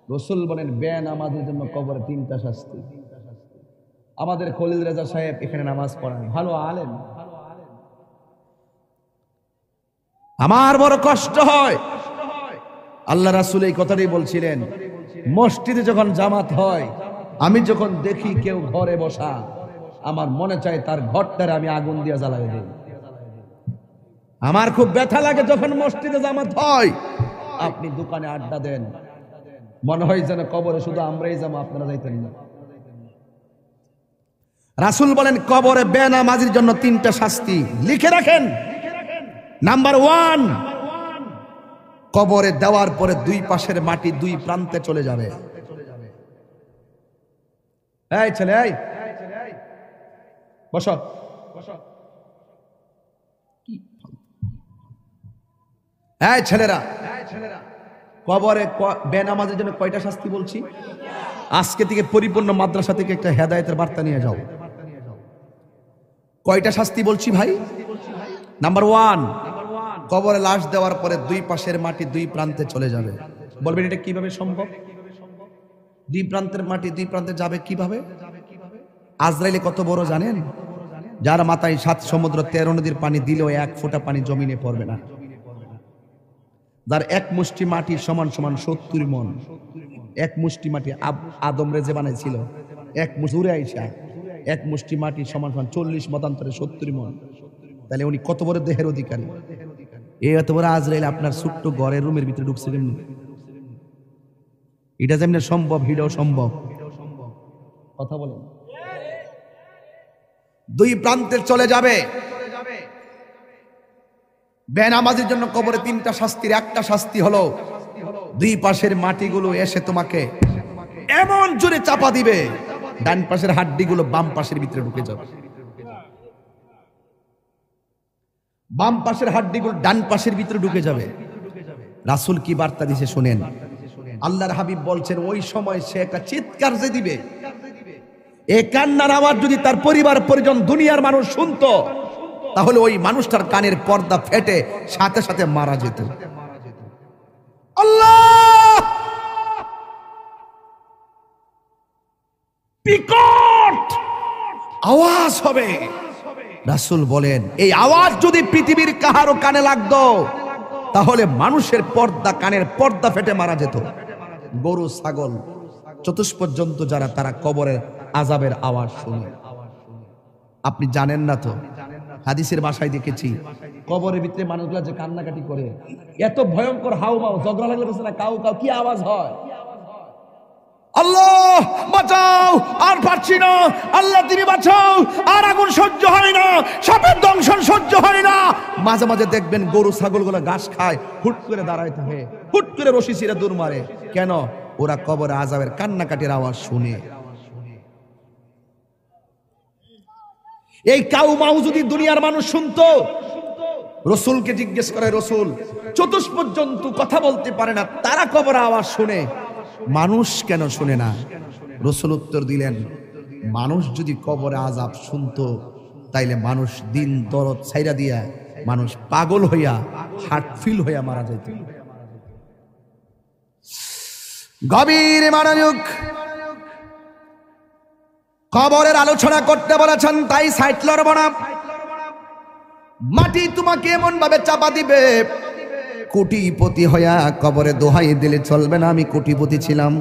রাসূল বলেন বেনামাজের জন্য কবরে তিনটা শাস্তি। আমাদের খলিল রেজা সাহেব এখানে নামাজ পড়ান, ভালো আলেম। আমার বড় কষ্ট হয়, আল্লাহ রাসূল এই কথাটাই বলছিলেন, মসজিদে যখন জামাত হয়, আমি যখন দেখি কেউ ঘরে বসা, আমার মনে চায় তার ঘরটারে আমি আগুন দিয়ে জ্বালাই দিই। আমার খুব ব্যথা লাগে যখন মসজিদে জামাত হয়, আপনি দোকানে আড্ডা দেন, মনে হয় যেন কবরে শুধু আমরাই যাবো, আপনারা যাইতেন না। রাসূল বলেন কবরে বেনামাজির জন্য তিনটা শাস্তি, লিখে রাখেন। নাম্বার 1, কবরে দেওয়ার পরে দুই পাশের মাটি দুই প্রান্তে চলে যাবে। এই ছেলে, এই বসো। এই ছেলেরা, কবরে বেনামাজের জন্য কয়টা শাস্তি বলছি? আজকে থেকে পরিপূর্ণ মাদ্রাসা থেকে একটা হেদায়েতের বার্তা নিয়ে যাও। কয়টা শাস্তি বলছি ভাই? নাম্বার 1, কবরে লাশ দেওয়ার পরে দুই পাশের মাটি দুই প্রান্তে চলে যাবে। বলবেন এটা কিভাবে সম্ভব? দুই প্রান্তের মাটি দুই প্রান্তে যাবে কিভাবে? আজরাইলে কত বড় জানেন? যার মাথায় 7 সমুদ্র 13 নদীর পানি দিলেও 1 ফোঁটা পানি জমিনে পড়বে না। যার 1 মুষ্টি মাটি সমান সমান 70 মন। 1 মুষ্টি মাটি আদম রেজে বানাইছিল, 1 মুষ্টি উড়ে আইসা 1 মুষ্টি মাটি সমান সমান 40 মতান্তরে 70 মন। তাহলে উনি কত বড় দেহের অধিকারী? এই এত বড় আজরাইল আপনার ছোট্ট ঘরের রুমের ভিতরে ঢুকছে কেমনি? এটা যেমন সম্ভব, হিডও সম্ভব। কথা বলেন। দুই প্রান্তে চলে যাবে। বেনামাজির জন্য কবরে 3টা শাস্তির একটা শাস্তি হলো দুই পাশের মাটিগুলো এসে তোমাকে এমন জোরে চাপা দিবে, ডান পাশের হাড্ডিগুলো বাম পাশের ভিতরে ঢুকে যাবে। বাম পাশের হাড্ডিগুলো ডান পাশের ভিতরে ঢুকে যাবে। রাসূল কি বার্তা দিয়েছে শুনেন। আল্লাহর হাবিব বলছেন ওই সময় সে একটা চিৎকার যে দিবে, এই কান্নার আওয়াজ যদি তার পরিবার পরিজন দুনিয়ার মানুষ শুনতো, তাহলে ওই মানুষটার কানের পর্দা ফেটে সাথে সাথে মারা যেত। আল্লাহ! বিকট আওয়াজ হবে। রাসূল বলেন এই আওয়াজ যদি পৃথিবীর কাহারও কানে লাগতো, তাহলে মানুষের পর্দা, কানের পর্দা ফেটে মারা যেত। গরু, ছাগল, চতুষ্পদ জন্তু যারা, তারা কবরের আযাবের আওয়াজ শুনে। আপনি জানেন না তো, হাদিসের ভাষায় দেখেছি কবরের ভিতরে মানুষগুলা যে কান্নাকাটি করে, এত ভয়ঙ্কর হাউমাউ, ঝগড়া লাগলে বলছে না কাউ কাউ, কি আওয়াজ হয়? আল্লাহ বাঁচাও, আর পারছি না, আল্লাহ তুমি বাঁচাও, আর আগুন সহ্য হয় না, সাপের দংশন সহ্য হয় না। মাঝে মাঝে দেখবেন গরু ছাগলগুলো ঘাস খায়, হুট করে দাঁড়াইতে হয়, হুট করে রশি ছিঁড়ে দৌড় মারে। কেন? ওরা কবরে আযাবের কান্নাকাটির আওয়াজ শুনে। এই কাউ মাউ যদি দুনিয়ার মানুষ শুনতো, রাসূলকে জিজ্ঞেস করে, রাসূল চতুষ্পদ জন্তু কথা বলতে পারে না, তারা কবরে আওয়াজ শুনে, মানুষ কেন শুনে না? রাসূল উত্তর দিলেন, মানুষ যদি কবরে আযাব শুনতো, তাইলে মানুষ দিন দরদ ছাইরা দিয়া মানুষ পাগল হইয়া হার্ট ফিল হইয়া মারা যেত। গভীর মনোযোগ। কবরের আলোচনা করতে বলেছেন, তাই সাইড লড়ব না। মাটি তোমাকে এমন ভাবে চাপা দিবে, কোটিপতি হইয়া কবরে দোহাই দিলে চলবে না আমি কোটিপতি ছিলাম।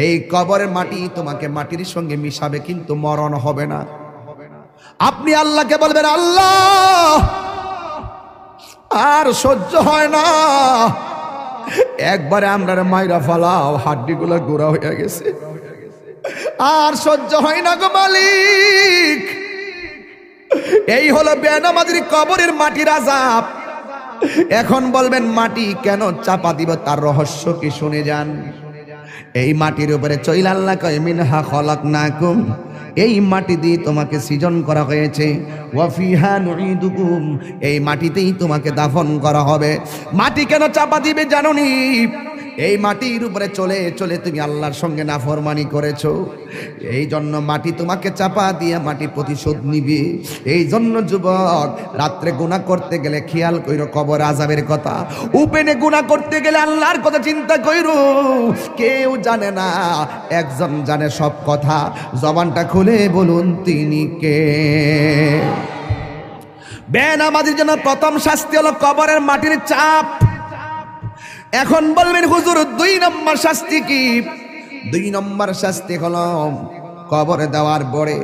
এই কবরের মাটি তোমাকে মাটির সঙ্গে মিশাবে, কিন্তু মরণ হবে না। আপনি আল্লাহকে বলবেন, আল্লাহ আর সহ্য হয় না, একবারে আমরা মাইরা ফালাও, হাড্ডিগুলো গোড়া হয়ে গেছে, আর সহ্য হয় না গো মালিক। এই হলো বেনামাজির কবরের মাটির আযাব। এখন বলবেন মাটি কেন চাপা দিব, তার রহস্য কি শুনে যান। এই মাটির উপরে চইল আল্লাহ কয়, মিনহা খলাকনাকুম, এই মাটি দিয়ে তোমাকে সৃজন করা হয়েছে, ওয়া ফিহা নুঈদুকুম, এই মাটিতেই তোমাকে দাফন করা হবে। মাটি কেন চাপা দিবে জানোনি? এই মাটির উপরে চলে চলে তুমি আল্লাহর সঙ্গে নাফরমানি করেছো, এই জন্য মাটি তোমাকে চাপা দিয়ে মাটি প্রতিশোধ নিবে। এই জন্য যুবক, রাত্রে গুনাহ করতে গেলে খেয়াল কইরো কবর আযাবের কথা, উপেনে গুনাহ করতে গেলে আল্লাহর কথা চিন্তা কইরো। কেউ জানে না, একজন জানে সব কথা, জবানটা খুলে বলুন তিনি কে? বেনামাজির জন্য প্রথম শাস্তি হলো কবরের মাটির চাপ। এখন বলবেন হুজুর 2 নম্বর শাস্তি কি? 2 নম্বর শাস্তি হলো কবরে দেওয়ার পরে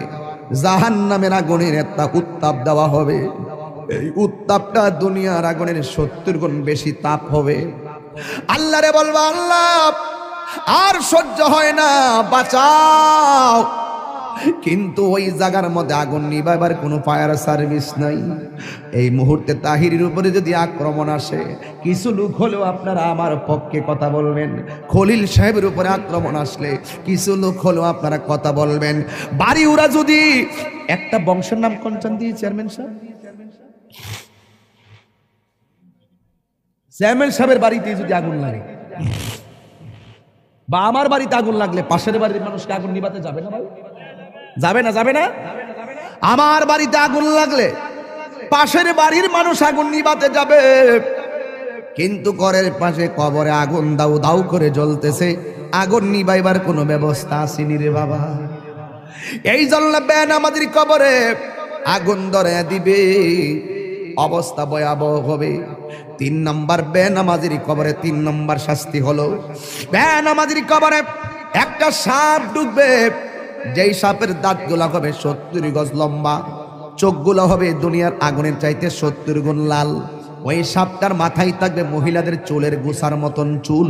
জাহান্নামের আগুনের একটা উত্তাপ দেওয়া হবে। এই উত্তাপটা দুনিয়ার আগুনের 70 গুণ বেশি তাপ হবে। আল্লাহরে বলবা, আল্লাহ আর সহ্য হয় না, বাঁচাও। কিন্তু ওই জায়গার মধ্যে আগুন নিভাবার কোনো ফায়ার সার্ভিস নাই। এই মুহূর্তে তাহিরের উপরে যদি আক্রমণ আসে, কিছু লোক হলেও আপনারা আমার পক্ষে কথা বলবেন। খলিল সাহেবের উপরে আক্রমণ আসলে কিছু লোক হলেও আপনারা কথা বলবেন। বাড়ি ওরা যদি, একটা বংশের নাম কোনচান দিয়ে চেয়ারম্যান সাহেব, চেয়ারম্যান সাহেবের বাড়িতে যদি আগুন লাগে, বা আমার বাড়িতে আগুন লাগলে পাশের বাড়ির মানুষকে আগুন নিভাতে যাবে না ভাই? যাবে না? যাবে না? আমার বাড়িতে আগুন লাগলে পাশের বাড়ির মানুষ আগুন নিভাতে যাবে, কিন্তু ঘরের পাশে কবরে আগুন দাউ দাউ করে জ্বলতেছে, আগুন নিভাইবার কোনো ব্যবস্থা আসেনি রে বাবা। এই জন্য বেনামাজির কবরে আগুন ধরে দিবে, অবস্থা ভয়াবহ হবে। 3 নম্বর বেনামাজির কবরে 3 নম্বর শাস্তি হলো, বেনামাজির কবরে একটা সাপ ঢুকবে, যেই সাপের দাঁতগুলো হবে 70 গজ লম্বা, চোখগুলো হবে দুনিয়ার আগুনের চাইতে 70 গুণ লাল। ওই সাপটার মাথায় থাকবে মহিলাদের চুলের গোছার মতন চুল।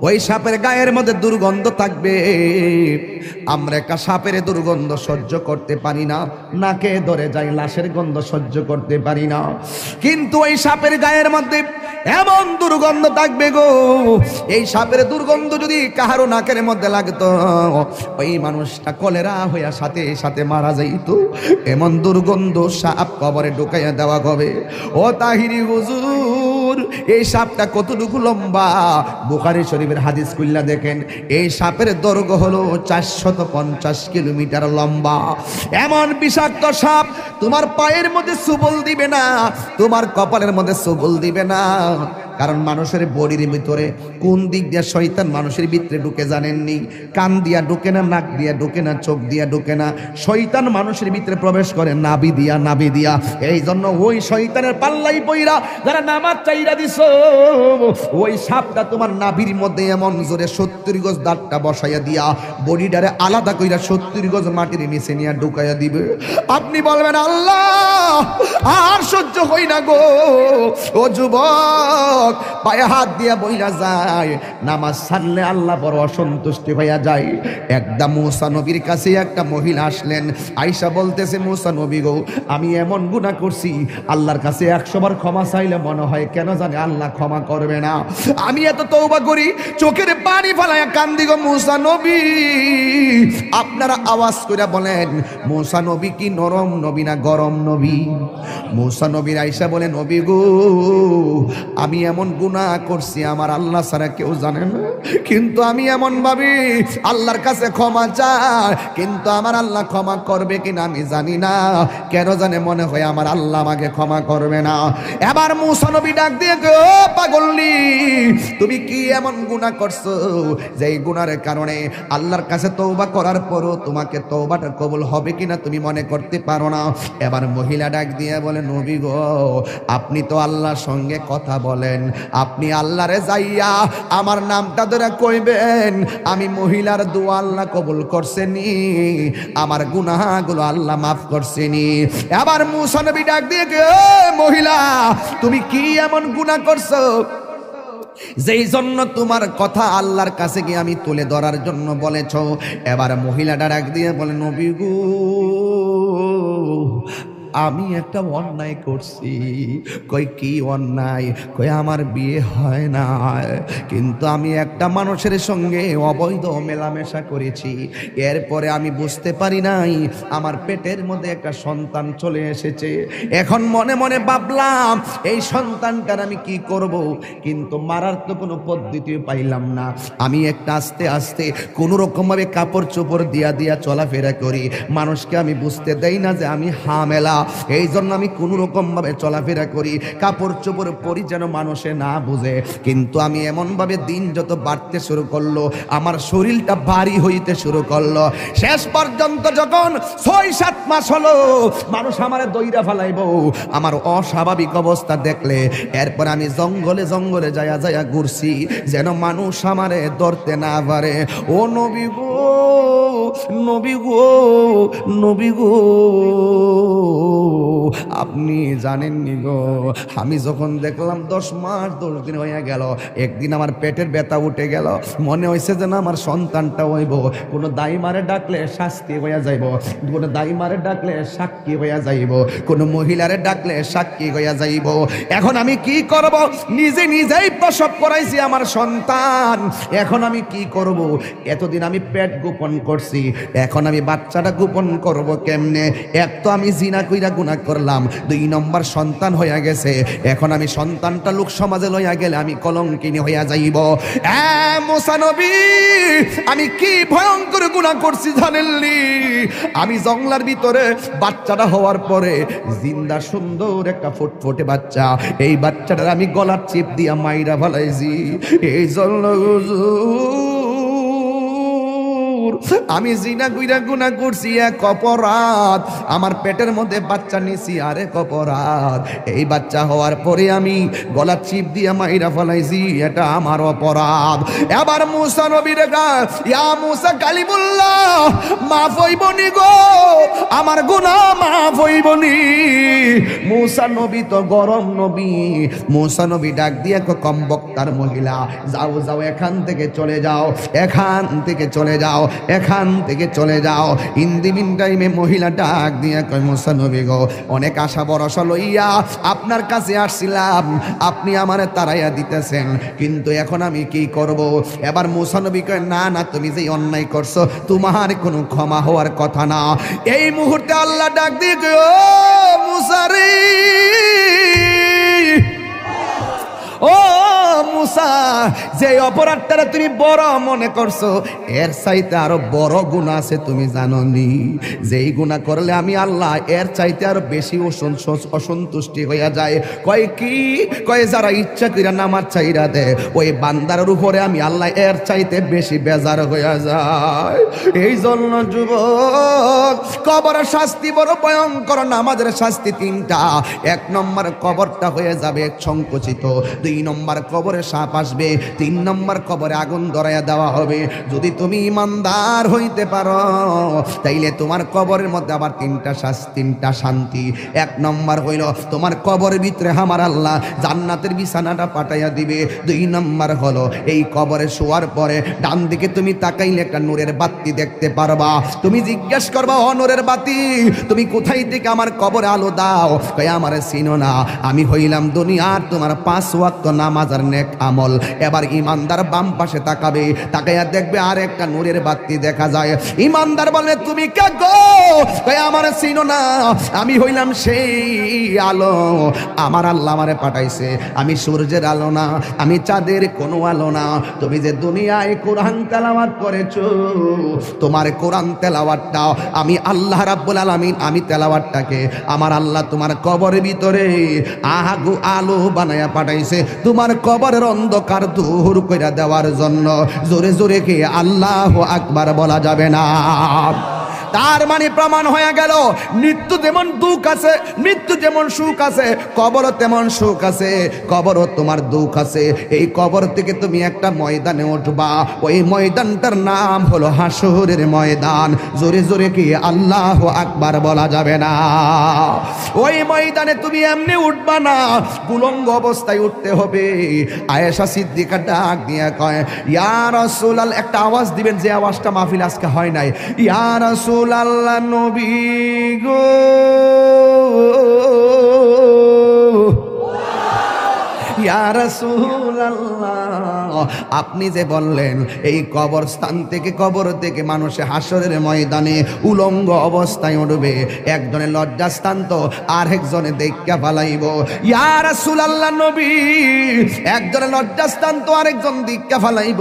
ওই সাপের গায়ের মধ্যে দুর্গন্ধ থাকবে। আমরা একটা সাপের দুর্গন্ধ সহ্য করতে পারি না, নাকে ধরে যাই, লাশের গন্ধ সহ্য করতে পারি না, কিন্তু ওই সাপের গায়ের মধ্যে এমন দুর্গন্ধ থাকবে গো, এই সাপের দুর্গন্ধ যদি কাহারো নাকের মধ্যে লাগতো, ওই মানুষটা কলেরা হইয়া সাথে সাথে মারা যাইতো। এমন দুর্গন্ধ সাপ কবরে ঢুকাইয়া দেওয়া হবে। ও তাহিরি হুজুর, এই সাপটা কতটুকু লম্বা? বুখারী শরীফের হাদিস খুললা দেখেন, এই সাপের দৈর্ঘ্য হলো 450 কিলোমিটার লম্বা। এমন বিষাক্ত সাপ তোমার পায়ের মধ্যে সুবল দিবে না, তোমার কপালের মধ্যে সুবল দিবে না। কারণ মানুষের বডির ভিতরে কোন দিক দিয়ে শয়তান মানুষের ভিতরে ঢুকে জানেননি? কান দিয়া ঢুকে না, নাক দিয়া ঢুকে না, চোখ দিয়া ঢুকে না, শয়তান মানুষের ভিতরে প্রবেশ করে নাভি দিয়া, নাভি দিয়া। এই জন্য ওই শয়তানের পাল্লাই পইরা যারা নামাজ চাইরা দিছ, ওই সাপটা তোমার নাভির মধ্যে এমন জোরে 70 গজ দাঁতটা বসাইয়া দিয়া বডিটারে আলাদা কইরা 70 গজ মাটির নিচে নিয়ে ঢুকাইয়া দিবে। আপনি বলবেন আল্লাহ আর সহ্য হই না গো। ও যুবক, পায়ে হাত দিয়া বইলা যায়, নামাজ ছাড়লে আল্লাহ বড় অসন্তুষ্টি হইয়া যায়। একদম মুসা নবীর কাছে একটা মহিলা আসলেন, আয়েশা বলতেছে, মুসা নবী গো, আমি এমন গুনাহ করছি, আল্লাহর কাছে 100 বার ক্ষমা চাইলে মনে হয় কেন জানে আল্লাহ ক্ষমা করবে না। আমি এত তওবা করি, চোখের পানি ফেলায়া কান্দি গো মুসা নবী। আপনারা আওয়াজ করে বলেন, মুসা নবী কি নরম নবী না গরম নবী? মুসা নবীর আয়েশা বলে, নবী গো, আমি এমন গুনাহ করছি আমার আল্লাহ ছাড়া কেউ জানে না, কিন্তু আমি এমন ভাবি আল্লাহর কাছে ক্ষমা চাই, কিন্তু আমার আল্লাহ ক্ষমা করবে কিনা আমি জানি না। কেন জানে মনে হয় আমার আল্লাহ আমাকে ক্ষমা করবে না। এবার মুসা নবী ডাক দিয়ে, ও পাগলনি, তুমি কি এমন গুনাহ করছো যে এই গুনাহের কারণে আল্লাহর কাছে তওবা করার পরও তোমাকে তওবাটা কবুল হবে কিনা তুমি মনে করতে পারো না? এবার মহিলা ডাক দিয়ে বলে, নবী গো, আপনি তো আল্লাহর সঙ্গে কথা বলেন, আপনি আল্লাহরে যাইয়া আমার নামটা ধরে কইবেন, আমি মহিলার দোয়া আল্লাহ কবুল করছেনি, আমার গুনাহগুলো আল্লাহ মাফ করছেনি। এবার মুসা নবী ডাক দিয়ে, মহিলা, তুমি কি এমন গুনাহ করছো যেই জন্য তোমার কথা আল্লাহর কাছে গিয়ে আমি তুলে ধরার জন্য বলেছ? এবার মহিলাটা ডাক দিয়ে বলে, নবী গো, আমি একটা অন্যায় করছি। কই কি অন্যায়? কই আমার বিয়ে হয় না, কিন্তু আমি একটা মানুষের সঙ্গে অবৈধ মেলামেশা করেছি, এরপরে আমি বুঝতে পারি নাই আমার পেটের মধ্যে একটা সন্তান চলে এসেছে। এখন মনে মনে ভাবলাম এই সন্তানটার আমি কি করব, কিন্তু মারার তো কোনো পদ্ধতি পাইলাম না। আমি একটা আস্তে আস্তে কোনো রকমভাবে কাপড় চোপড় দিয়া দিয়া চলাফেরা করি, মানুষকে আমি বুঝতে দেই না যে আমি হামেলা। এই জন্য আমি কোন রকম ভাবে চলাফেরা করি, কাপড় চোপড় পরি যেন মানুষে না বুঝে। কিন্তু আমি এমন ভাবে দিন যত বাড়তে শুরু করলো, আমার শরীরটা ভারী হইতে শুরু করলো। শেষ পর্যন্ত যখন 6-7 মাস হলো, মানুষ আমারে দইরা ফেলাইব আমার অস্বাভাবিক অবস্থা দেখলে। এরপর আমি জঙ্গলে জঙ্গলে যায়া যায়া ঘুরছি যেন মানুষ আমারে ধরতে না পারে। ও নবী গো, নবী গো, নবী গো, আপনি জানেননি গো, আমি যখন দেখলাম 10 মাস 10 দিন হয়ে গেল, একদিন আমার পেটের ব্যথা উঠে গেল, মনে হয়েছে যেন আমার সন্তানটা হইব। কোনো দাইমারে ডাকলে শাস্তি হইয়া যাইব, কোনো দাইমারে ডাকলে সাক্ষী হইয়া যাইব, কোনো মহিলারে ডাকলে সাক্ষী হইয়া যাইব। এখন আমি কি করব? নিজে নিজেই প্রসব করাইছি আমার সন্তান, এখন আমি কি করব? এতদিন আমি পেট গোপন করছি, এখন আমি বাচ্চাটা গোপন করব কেমনে? এক তো আমি জিনা কইরা গুনাহ করলাম, 2 নম্বর সন্তান হইয়া গেছে, এখন আমি সন্তানটা লোক সমাজে লইয়া গেলে আমি কলঙ্কিনী হইয়া যাইব। মুসা নবী, আমি কি ভয়ঙ্কর গুনাহ করছি জানেননি? আমি জঙ্গলার ভিতরে বাচ্চাটা হওয়ার পরে জিন্দা সুন্দর একটা ফুটফুটে বাচ্চা, এই বাচ্চাটার আমি গলার চিপ দিয়া মাইরা ফেলাইছি। এই জন্য আমি জিনা কইরা গুনাহ করছি, এক অপরাধ। আমার পেটের মধ্যে বাচ্চা নিছি, আরেক অপরাধ। এই বাচ্চা হওয়ার পরে আমি গলা চিপ দিয়া মাইরা ফেলাইছি, এটা আমার অপরাধ। এবার মুসা নবীর ইয়া মুসা কালিমুল্লাহ, মাফ হইবনি গো, আমার গুনাহ মাফ হইবনি। মুসা নবী তো গরম নবী। মুসা নবী ডাক দিয়ে কম বক্তার মহিলা, যাও যাও, এখান থেকে চলে যাও, এখান থেকে চলে যাও, এখান থেকে চলে যাও। ইন দি মিন টাইমে মহিলা ডাক দিয়ে কয়, মুসা নবী গো, অনেক আশা ভরসা লইয়া আপনার কাছে আসছিলাম, আপনি আমারে তাড়াইয়া দিতেছেন, কিন্তু এখন আমি কি করব? এবার মুসা নবী কয়, না না, তুমি যে অন্যায় করছো তোমার কোনো ক্ষমা হওয়ার কথা না। এই মুহূর্তে আল্লাহ ডাক দিয়ে কয়, ও মুসা রে, ও মুসা, যে অপরাধটা তুমি বড় মনে করছো, এর চাইতে আরো বড় গুনাহ আছে, তুমি জানো নি? যেই গুনাহ করলে আমি আল্লাহ এর চাইতে আরো বেশি অসন্তুষ্টি হইয়া যায়। কয় কি? কয় যারা ইচ্ছা কইরা নামাজ চাইরা দে, ওই বান্দার উপরে আমি আল্লাহ এর চাইতে বেশি বেজার হইয়া যায়। এই জন্য যুবক, কবরের শাস্তি বড় ভয়ঙ্কর। নামাজের শাস্তি 3টা। 1 নম্বর কবরটা হয়ে যাবে সংকুচিত, 2 নম্বর কবরে সাপ আসবে, 3 নম্বর কবরে আগুন ধরাইয়া দেওয়া হবে। যদি তুমি ইমানদার হইতে পারো তাইলে তোমার কবরের মধ্যে আবার 3টা শান্তি। 1 নম্বর হইল তোমার কবরের ভিতরে আমার আল্লাহ জান্নাতের বিছানাটা পাঠাইয়া দিবে। 2 নম্বর হলো এই কবরে শোয়ার পরে ডান দিকে তুমি তাকাইলে একটা নূরের বাতি দেখতে পারবা। তুমি জিজ্ঞেস করবা, ও নূরের বাতি, তুমি কোথায় থেকে আমার কবরে আলো দাও? কয়, আমারে চিনো না, আমি হইলাম দুনিয়ার তোমার 5 ওয়াক্ত নামাজ আর নেক আমল। এবার ইমানদার বাম পাশে তাকাবে, তাকাইয়া দেখবে আর একটা নূরের বাতি দেখা যায়। ইমানদার বলে, তুমি কে গো? কয়, আমারে চিনো না, আমি হইলাম সেই আলো, আমার আল্লাহ আমারে পাঠাইছে। আমি সূর্যের আলো না, আমি চাঁদের কোনো আলো না। তুমি যে দুনিয়ায় কোরআন তেলাওয়াত করেছো, তোমার কোরআন তেলাওয়াতটা আমি আল্লাহ রাব্বুল আলামিন, আমি তেলাওয়াতটাকে আমার আল্লাহ তোমার কবরের ভিতরে আলো বানায়া পাঠাইছে, তোমার কবরের অন্ধকার দূর কইরা দেওয়ার জন্য। জোরে জোরে কি আল্লাহু আকবার বলা যাবে না? তার মানে প্রমাণ হয়ে গেল, মৃত্যু যেমন দুঃখ আছে, মৃত্যু যেমন সুখ আছে, কবরও তেমন সুখ আছে, কবরও তোমার দুঃখ আছে। এই কবর থেকে তুমি একটা ময়দানে উঠবা, ওই ময়দানটার নাম হলো হাসরের ময়দান। জোরে জোরে কি আল্লাহু আকবার বলা যাবে না? ওই ময়দানে তুমি এমনি উঠবা না, উলঙ্গ অবস্থায় উঠতে হবে। আয়েশা সিদ্দিকা ডাক দিয়ে কয়, ইয়া রাসূলুল্লাহ, একটা আওয়াজ দিবেন যে আওয়াজটা মাহফিল আজকে হয় নাই। ইয়া রাসূল আল্লাহ নবী গো, ইয়া রাসূলুল্লাহ, আপনি যে বললেন এই কবরস্থান থেকে, কবর থেকে মানুষে হাসরের ময়দানে উলঙ্গ অবস্থায় উঠবে, একজনে লজ্জাস্থান তো আরেকজনে দেখা ফালাইব। ইয়া রাসূলুল্লাহ নবী, একজনে লজ্জাস্থান তো আরেকজন দেখা ফালাইব।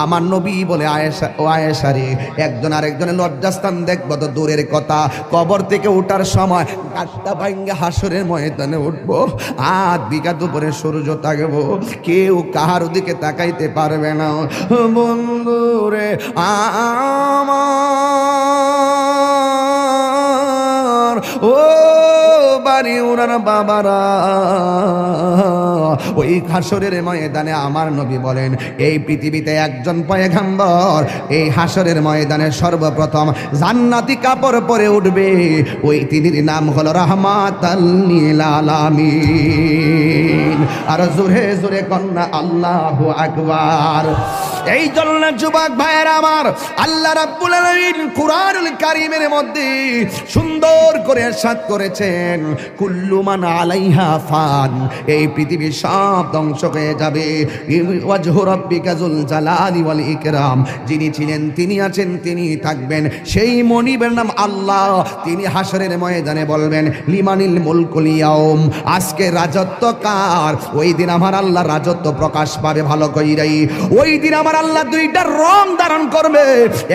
আমার নবী বলে, আয়েশা, ও আয়েশা রে, একজন আরেকজনে লজ্জাস্থান দেখবো তো দূরের কথা, কবর থেকে ওঠার সময় কাটটা ভাঙ্গা হাসরের ময়দানে উঠবো, 8 বিঘা দুপুরে সূর্য থাকবো, কেউ কাহার দিকে তাকাইতে পারবে না। বন্ধুরে আমার, ও বাড়ি ওনার বাবারা, ওই হাসরের ময়দানে আমার নবী বলেন, এই পৃথিবীতে একজন পয়গম্বর এই হাসরের ময়দানে সর্বপ্রথম জান্নাতি কাপড় পরে উঠবে, ওই তিনির নাম হলো রাহমাতাল লিল আলামিন। আর জোরে জোরে কন্যা আল্লাহু আকবার। এই জন্য যুবক ভাইয়ের আমার, আল্লাহ রাব্বুল আলামিন কুরআনুল কারীমের মধ্যে সুন্দর করে ইরশাদ করেছেন, কুল্লু মান আলাইহা ফান, এই পৃথিবীর সব ধ্বংস হয়ে যাবে। ওয়াজহু রাব্বিকা যুল জালালি ওয়াল ইকরাম, যিনি ছিলেন তিনি আছেন তিনি থাকবেন, সেই মনিবের নাম আল্লাহ। তিনি হাসরের ময়দানে বলবেন লিমানিল মুলকুল ইয়াউম, আজকে রাজত্ব কার? ওই দিন আমার আল্লাহ রাজত্ব প্রকাশ পাবে ভালো কইরাই। ওই দিন আমার আল্লাহ দুইটা রং ধারণ করবে,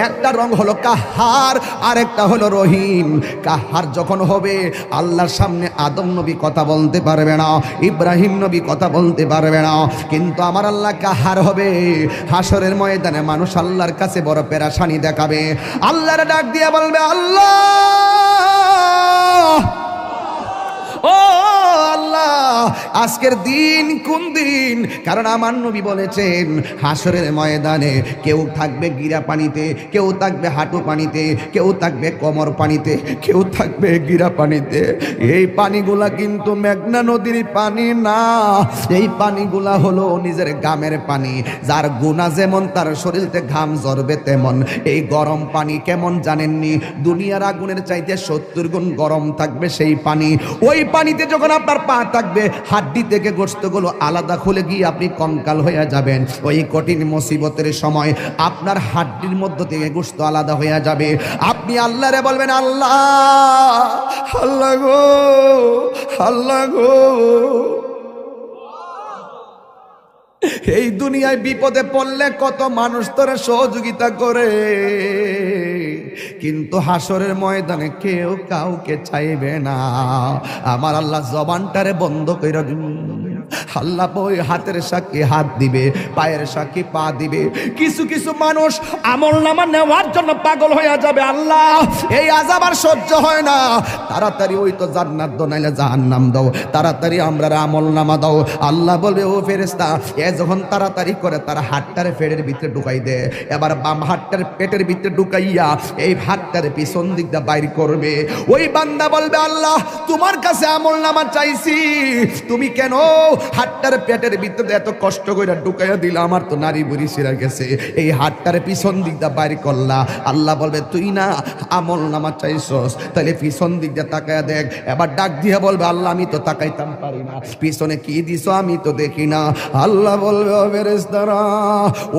একটা রং হলো কাহার আর একটা হলো রহিম। কাহার যখন হবে আল্লাহর সামনে আদম নবী কথা বলতে পারবে না, ইব্রাহিম নবী কথা বলতে পারবে না, কিন্তু আমার আল্লাহ কাহার হবে। হাসরের ময়দানে মানুষ আল্লাহর কাছে বড় পেরেশানি দেখাবে। আল্লাহর ডাক দিয়ে বলবে আল্লাহ, ও আল্লাহ, আজকের দিন কোন দিন? কারণ আমার নবী বলেছেন হাসরের ময়দানে কেউ থাকবে গিরা পানিতে, কেউ থাকবে হাঁটু পানিতে, কেউ থাকবে কোমর পানিতে, কেউ থাকবে গিরা পানিতে। এই পানিগুলা কিন্তু মেঘনা নদীর পানি না, এই পানিগুলা হলো নিজের গামের পানি। যার গুনাহ যেমন তার শরীরতে ঘাম ঝরবে তেমন। এই গরম পানি কেমন জানেননি? দুনিয়ার আগুনের চাইতে 70 গুণ গরম থাকবে সেই পানি। ওই পানিতে যখন আপনার পা থাকবে, হাড্ডি থেকে গোশতগুলো আলাদা খুলে গিয়ে আপনি কঙ্কাল হয়ে যাবেন। ওই কঠিন মুসিবতের সময় আপনার হাড্ডির মধ্য থেকে গোশত আলাদা হয়ে যাবে। আপনি আল্লাহরে বলবেন আল্লাহ, আল্লাহ গো, আল্লাহ গো, এই দুনিয়ায় বিপদে পড়লে কত মানুষ তোরে সহযোগিতা করে, কিন্তু হাসরের ময়দানে কেউ কাউকে চাইবে না। আমার আল্লাহ জবানটারে বন্ধ কইরা আল্লাহ ওই হাতের সাক্ষী হাত দিবে, পায়ের সাক্ষী পা দিবে। কিছু কিছু মানুষ আমলনামা নেওয়ার জন্য পাগল হয়ে যাবে। আল্লাহ, এই আযাব আর সহ্য হয় না, তাড়াতাড়ি ওই তো জান্নাত দাও নাইলে জাহান্নাম দাও, তাড়াতাড়ি আমরা আমলনামা দাও। আল্লাহ বলবে ও ফেরেশতা, এ যখন তাড়াতাড়ি করে তার হাতটারে পেটের ভিতরে ঢুকাই দে। এবার বাম হাতটার পেটের ভিতরে ঢুকাইয়া এই হাতটারে পিছন দিক দিয়ে বাইর করবে। ওই বান্দা বলবে আল্লাহ, তোমার কাছে আমলনামা চাইছি, তুমি কেন হাতটার পেটের ভিতরে এত কষ্ট করে ঢুকাইয়া দিলা? আমার তো নারী বুড়ি ছিঁড়া গেছে, এই হাতটারে পিছন দিক দিয়ে বাইর করলা। আল্লাহ বলবে তুই না আমলনামা চাইছস, তাহলে পিছন দিক দিয়ে তাকায়া দেখ। এবার ডাক দিয়ে বলবে আল্লাহ, আমি তো তাকাইতাম পারি না, পিছনে কি দিছো আমি তো দেখি না। আল্লাহ বলবে ও ফেরেশতারা,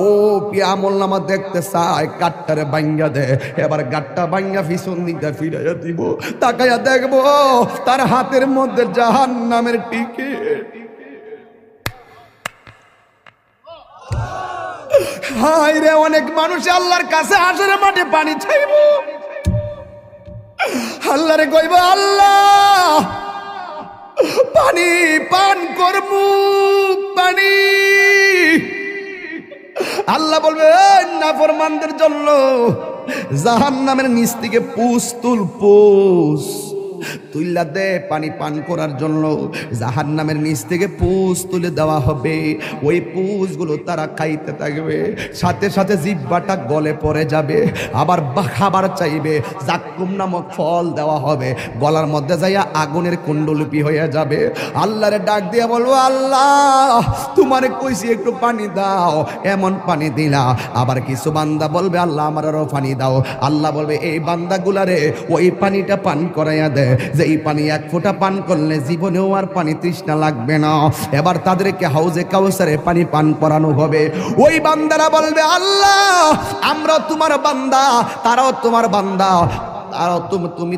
ও কি আমলনামা দেখতে চায়? গাটটারে ভাঙ্গা দে। এবার গাটটা ভাঙ্গা পিছন দিক দিয়ে ফিরাইয়া দিব, তাকাইয়া দেখবো তার হাতের মধ্যে জাহান্নামের টিকিট। হায় রে, অনেক মানুষ আল্লাহর কাছে হাসরের মাঠে পানি চাইব, আল্লাহরে কইব আল্লাহ পানি পান করমু, পানি। আল্লাহ বলবে নাফরমানদের জন্য জাহান্নামের নিচ থেকে পুষ তুল, পুষ তুইলা দে পানি পান করার জন্য। জাহান্নামের নিচ থেকে পুষ তুলে দেওয়া হবে, ওই পুষগুলো তারা খাইতে থাকবে, সাথে সাথে জিহ্বাটা গলে পড়ে যাবে। আবার খাবার চাইবে, জাক্কুম নামক ফল দেওয়া হবে, গলার মধ্যে যাইয়া আগুনের কুণ্ডলিপি হয়ে যাবে। আল্লাহরে ডাক দিয়ে বলবো আল্লাহ, তোমারে কইছি একটু পানি দাও, এমন পানি দিলা। আবার কিছু বান্দা বলবে আল্লাহ আমার আরো পানি দাও। আল্লাহ বলবে এই বান্দাগুলারে ওই পানিটা পান করাইয়া দে, যে এই পানি এক ফোঁটা পান করলে জীবনেও আর পানি তৃষ্ণা লাগবে না। এবার তাদেরকে হাউজে কাউসারে পানি পান করানো হবে। ওই বান্দারা বলবে আল্লাহ আমরাও তোমার বান্দা, তারাও তোমার বান্দা, তারাও তুমি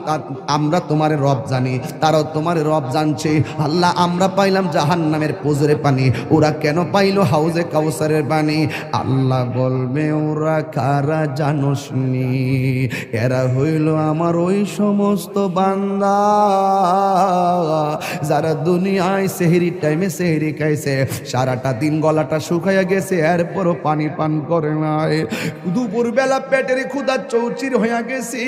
আমরা তোমার রব জানি, তারাও তোমার রব জানছে। আল্লাহ আমরা পাইলাম জাহান্নামের পুজোরে পানি, ওরা কেন পাইলো হাউজে কাউসারের পানি? আল্লাহ বলবে ওরা কারা জানোস নি? এরা হইল আমার ওই সমস্ত বান্দা যারা দুনিয়ায় সেহরির টাইমে সেহরি খাইছে, সারাটা দিন গলাটা শুকাইয়া গেছে, এরপরও পানি পান করে নাই। দুপুর বেলা পেটের ক্ষুধা চৌচির হইয়া গেছি,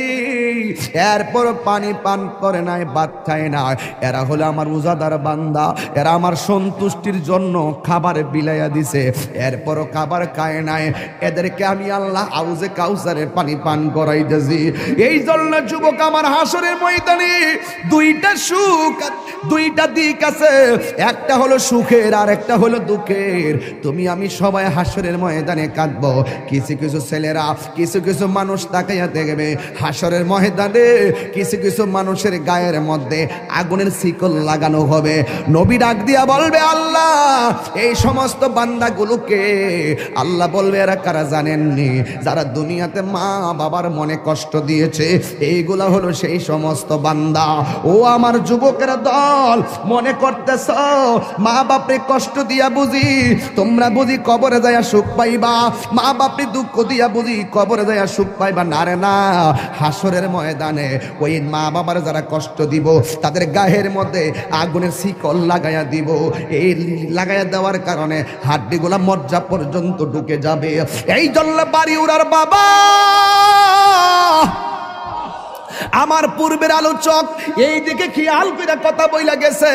এরপর পানি পান করে নাই, ভাত খায় না। এরা হলো আমার রোজাদার বান্দা, এরা আমার সন্তুষ্টির জন্য খাবার বিলাইয়া দিছে, এরপরও খাবার খায় নাই। এদেরকে আমি আল্লাহ হাউজে কাউসারে পানি পান করাইতেছি। এই জন্য যুবক আমার হাসরের ময়দানে দুইটা সুখ, দুইটা দিক আছে, একটা হলো সুখের আর একটা হলো দুঃখের। তুমি আমি সবাই হাসরের ময়দানে কাঁদবো। কিছু কিছু ছেলেরা, কিছু কিছু মানুষ তাকাইয়া দেখবে হাসরের ময়দানে ময়দানে কিছু কিছু মানুষের গায়ের মধ্যে আগুনের শিকল লাগানো হবে। নবী ডাক দিয়া বলবে, আল্লাহ এই সমস্ত বান্দাগুলোকে, আল্লাহ বলবে এরা কারা জানেননি? যারা দুনিয়াতে মা বাবার মনে কষ্ট দিয়েছে, এইগুলা হলো সেই সমস্ত বান্দা। ও আমার যুবকের দল, মনে করতেছ মা বাপরে কষ্ট দিয়া বুঝি তোমরা বুঝি কবরে যায়া সুখ পাইবা, মা বাপরে দুঃখ দিয়া বুঝি কবরে যায়া সুখ পাইবা? না রে না, হাসরের ময়দানে ওই মা বাবার যারা কষ্ট দিব তাদের গায়ের মধ্যে আগুনের শিকল লাগাইয়া দিব। এই লাগাইয়া দেওয়ার কারণে হাড্ডিগুলা মজ্জা পর্যন্ত ঢুকে যাবে। এই জন্য বাড়ি উড়ার বাবা, আমার পূর্বের আলোচক এই দিকে খেয়াল করে কথা বইলা গেছে।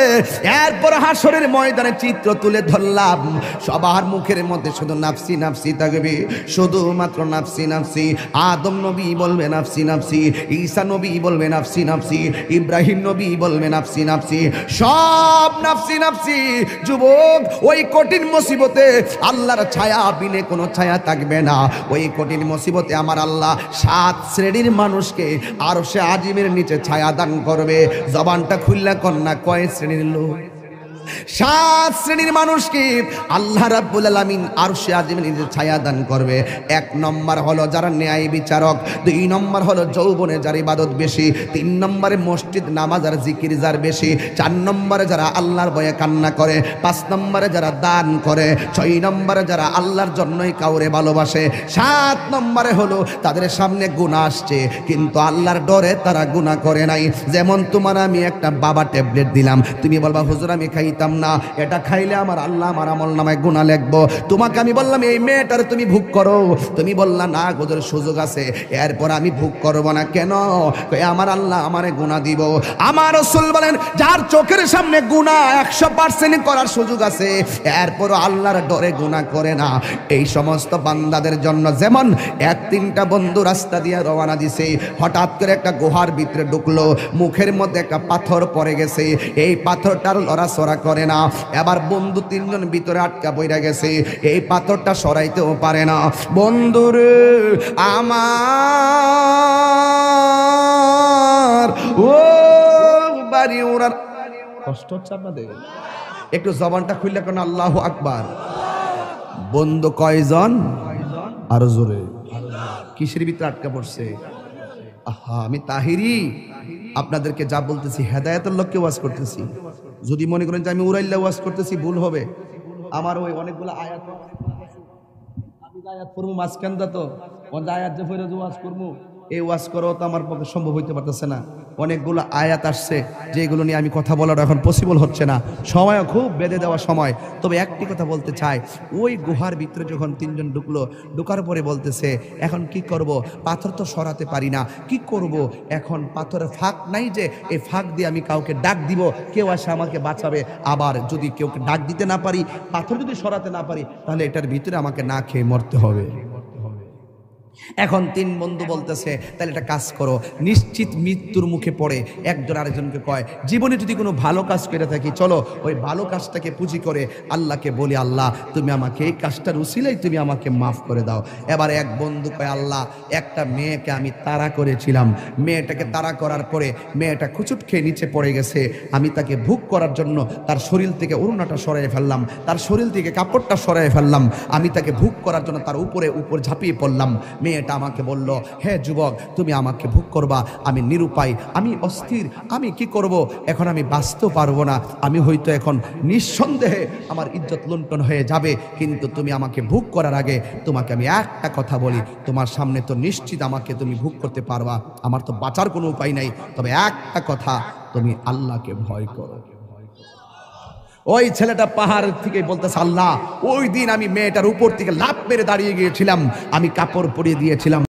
এরপর হাসরের ময়দানে চিত্র তুলে ধরলাম, সবার মুখের মধ্যে শুধু নাফসি নাফসি থাকবে, শুধুমাত্র নাফসি নাফসি। আদম নবী বলবে নাফসি নাফসি, ঈসা নবী বলবে নাফসি নাফসি, ইব্রাহিম নবী বলবে নাফসি নাফসি, সব নাফসি নাফসি। যুবক, ওই কঠিন মুসিবতে আল্লাহর ছায়া বিনে কোনো ছায়া থাকবে না। ওই কঠিন মুসিবতে আমার আল্লাহ 7 শ্রেণীর মানুষকে আর সে আজিমের নিচে ছায়া দান করবে। জবানটা খুললা কন্যা, কয় শ্রেণীর লোক? 7 শ্রেণীর মানুষকে আল্লাহ রাব্বুল আলামিন আরশে আজিমের নিচে ছায়া দান করবে। 1 নম্বর হলো যারা ন্যায় বিচারক, 2 নম্বর হলো যৌবনে যার ইবাদত বেশি, 3 নম্বরে মসজিদ নামাজ আর জিকির যার বেশি, 4 নম্বরে যারা আল্লাহর ভয়ে কান্না করে, 5 নম্বরে যারা দান করে, 6 নম্বরে যারা আল্লাহর জন্যই কাউরে ভালোবাসে, 7 নম্বরে হলো তাদের সামনে গুনাহ আসছে কিন্তু আল্লাহর ডরে তারা গুনাহ করে নাই। যেমন তোমার আমি একটা বাবা ট্যাবলেট দিলাম, তুমি বলবা হুজুর আমি খাইতাম না, এটা খাইলে আমার আল্লাহ আমার আমল নামায় গুনাহ লিখবো। তোমাকে আমি বললাম এই মেয়েটার তুমি ভোগ করো, তুমি বললা না হুজুর সুযোগ আছে, এরপর আমি ভোগ করব না। কেন? আমার আল্লাহ আমারে গুনাহ দিব। আমার রাসূল বলেন যার চোখের সামনে গুনাহ 100% করার সুযোগ আছে, এরপর আল্লাহর ডরে গুনাহ করে না, এই সমস্ত বান্দাদের জন্য যেমন 1-3টা বন্ধু রাস্তা দিয়ে রওনা দিছে, হঠাৎ করে একটা গুহার ভিতরে ঢুকলো, মুখের মধ্যে একটা পাথর পড়ে গেছে, এই পাথরটার লড়াচড়া করে না। এবার বন্ধু 3 জন ভিতরে আটকা পড়ে গেছে, এই পাথরটা সরাইতেও পারে না। বন্ধুরে আমার, ও বাড়ি ওরার কষ্ট হচ্ছে আপনাদের? একটু জবানটা খুললে কেন আল্লাহু আকবার। বন্ধু কয়জন? আরো জোরে। কিসের ভিতরে আটকা পড়ছে? আহা, আমি তাহিরি আপনাদেরকে যা বলতেছি হেদায়েতের লক্ষ্যে ওয়াজ করতেছি। যদি মনে করেন যে আমি উড়াইল্লা ওয়াজ করতেছি, ভুল হবে। আমার ওই অনেকগুলো আয়াত, আমি আয়াত পড়বো মাঝখান দা, তো আয়াত যে ফিরে ওয়াজ করবো, এই ওয়াজ করাও তো আমার পক্ষে সম্ভব হইতে পারতেছে না। অনেকগুলো আয়াত আসছে যেগুলো নিয়ে আমি কথা বলার এখন পসিবল হচ্ছে না, সময়ও খুব বেঁধে দেওয়া সময়। তবে একটি কথা বলতে চাই, ওই গুহার ভিতরে যখন 3 জন ঢুকলো, ঢুকার পরে বলতেছে এখন কি করব, পাথর তো সরাতে পারি না, কি করব এখন? পাথরের ফাঁক নাই যে এই ফাঁক দিয়ে আমি কাউকে ডাক দিব, কেউ আসে আমাকে বাঁচাবে। আবার যদি কেউ ডাক দিতে না পারি, পাথর যদি সরাতে না পারি, তাহলে এটার ভিতরে আমাকে না খেয়ে মরতে হবে। এখন 3 বন্ধু বলতেছে তাহলে একটা কাজ করো, নিশ্চিত মৃত্যুর মুখে পড়ে একজন আরেকজনকে কয় জীবনে যদি কোনো ভালো কাজ করে থাকি, চলো ওই ভালো কাজটাকে পুঁজি করে আল্লাহকে বলি, আল্লাহ তুমি আমাকে এই কাজটার উসিলাই তুমি আমাকে মাফ করে দাও। এবার এক বন্ধু কয়, আল্লাহ একটা মেয়েকে আমি তাড়া করেছিলাম, মেয়েটাকে তাড়া করার পরে মেয়েটা খুচুট খেয়ে নিচে পড়ে গেছে, আমি তাকে ভোগ করার জন্য তার শরীর থেকে ওড়নাটা সরাই ফেললাম, তার শরীর থেকে কাপড়টা সরাই ফেললাম, আমি তাকে ভোগ করার জন্য তার উপর ঝাঁপিয়ে পড়লাম। মেয়েটা আমাকে বলল, হে যুবক তুমি আমাকে ভোগ করবা, আমি নিরুপায়, আমি অস্থির, আমি কি করব, এখন আমি বাঁচতেও পারবো না, আমি হয়তো এখন নিঃসন্দেহে আমার ইজ্জত লুণ্ঠন হয়ে যাবে, কিন্তু তুমি আমাকে ভোগ করার আগে তোমাকে আমি একটা কথা বলি, তোমার সামনে তো নিশ্চিত আমাকে তুমি ভোগ করতে পারবা, আমার তো বাঁচার কোনো উপায় নাই, তবে একটা কথা, তুমি আল্লাহকে ভয় করো। ওই ছেলেটা পাহাড় থেকে বলতেছে, আল্লাহ ওই দিন আমি মেয়েটার উপর থেকে লাফ মেরে দাঁড়িয়ে গিয়েছিলাম, আমি কাপড় পরিয়ে দিয়েছিলাম,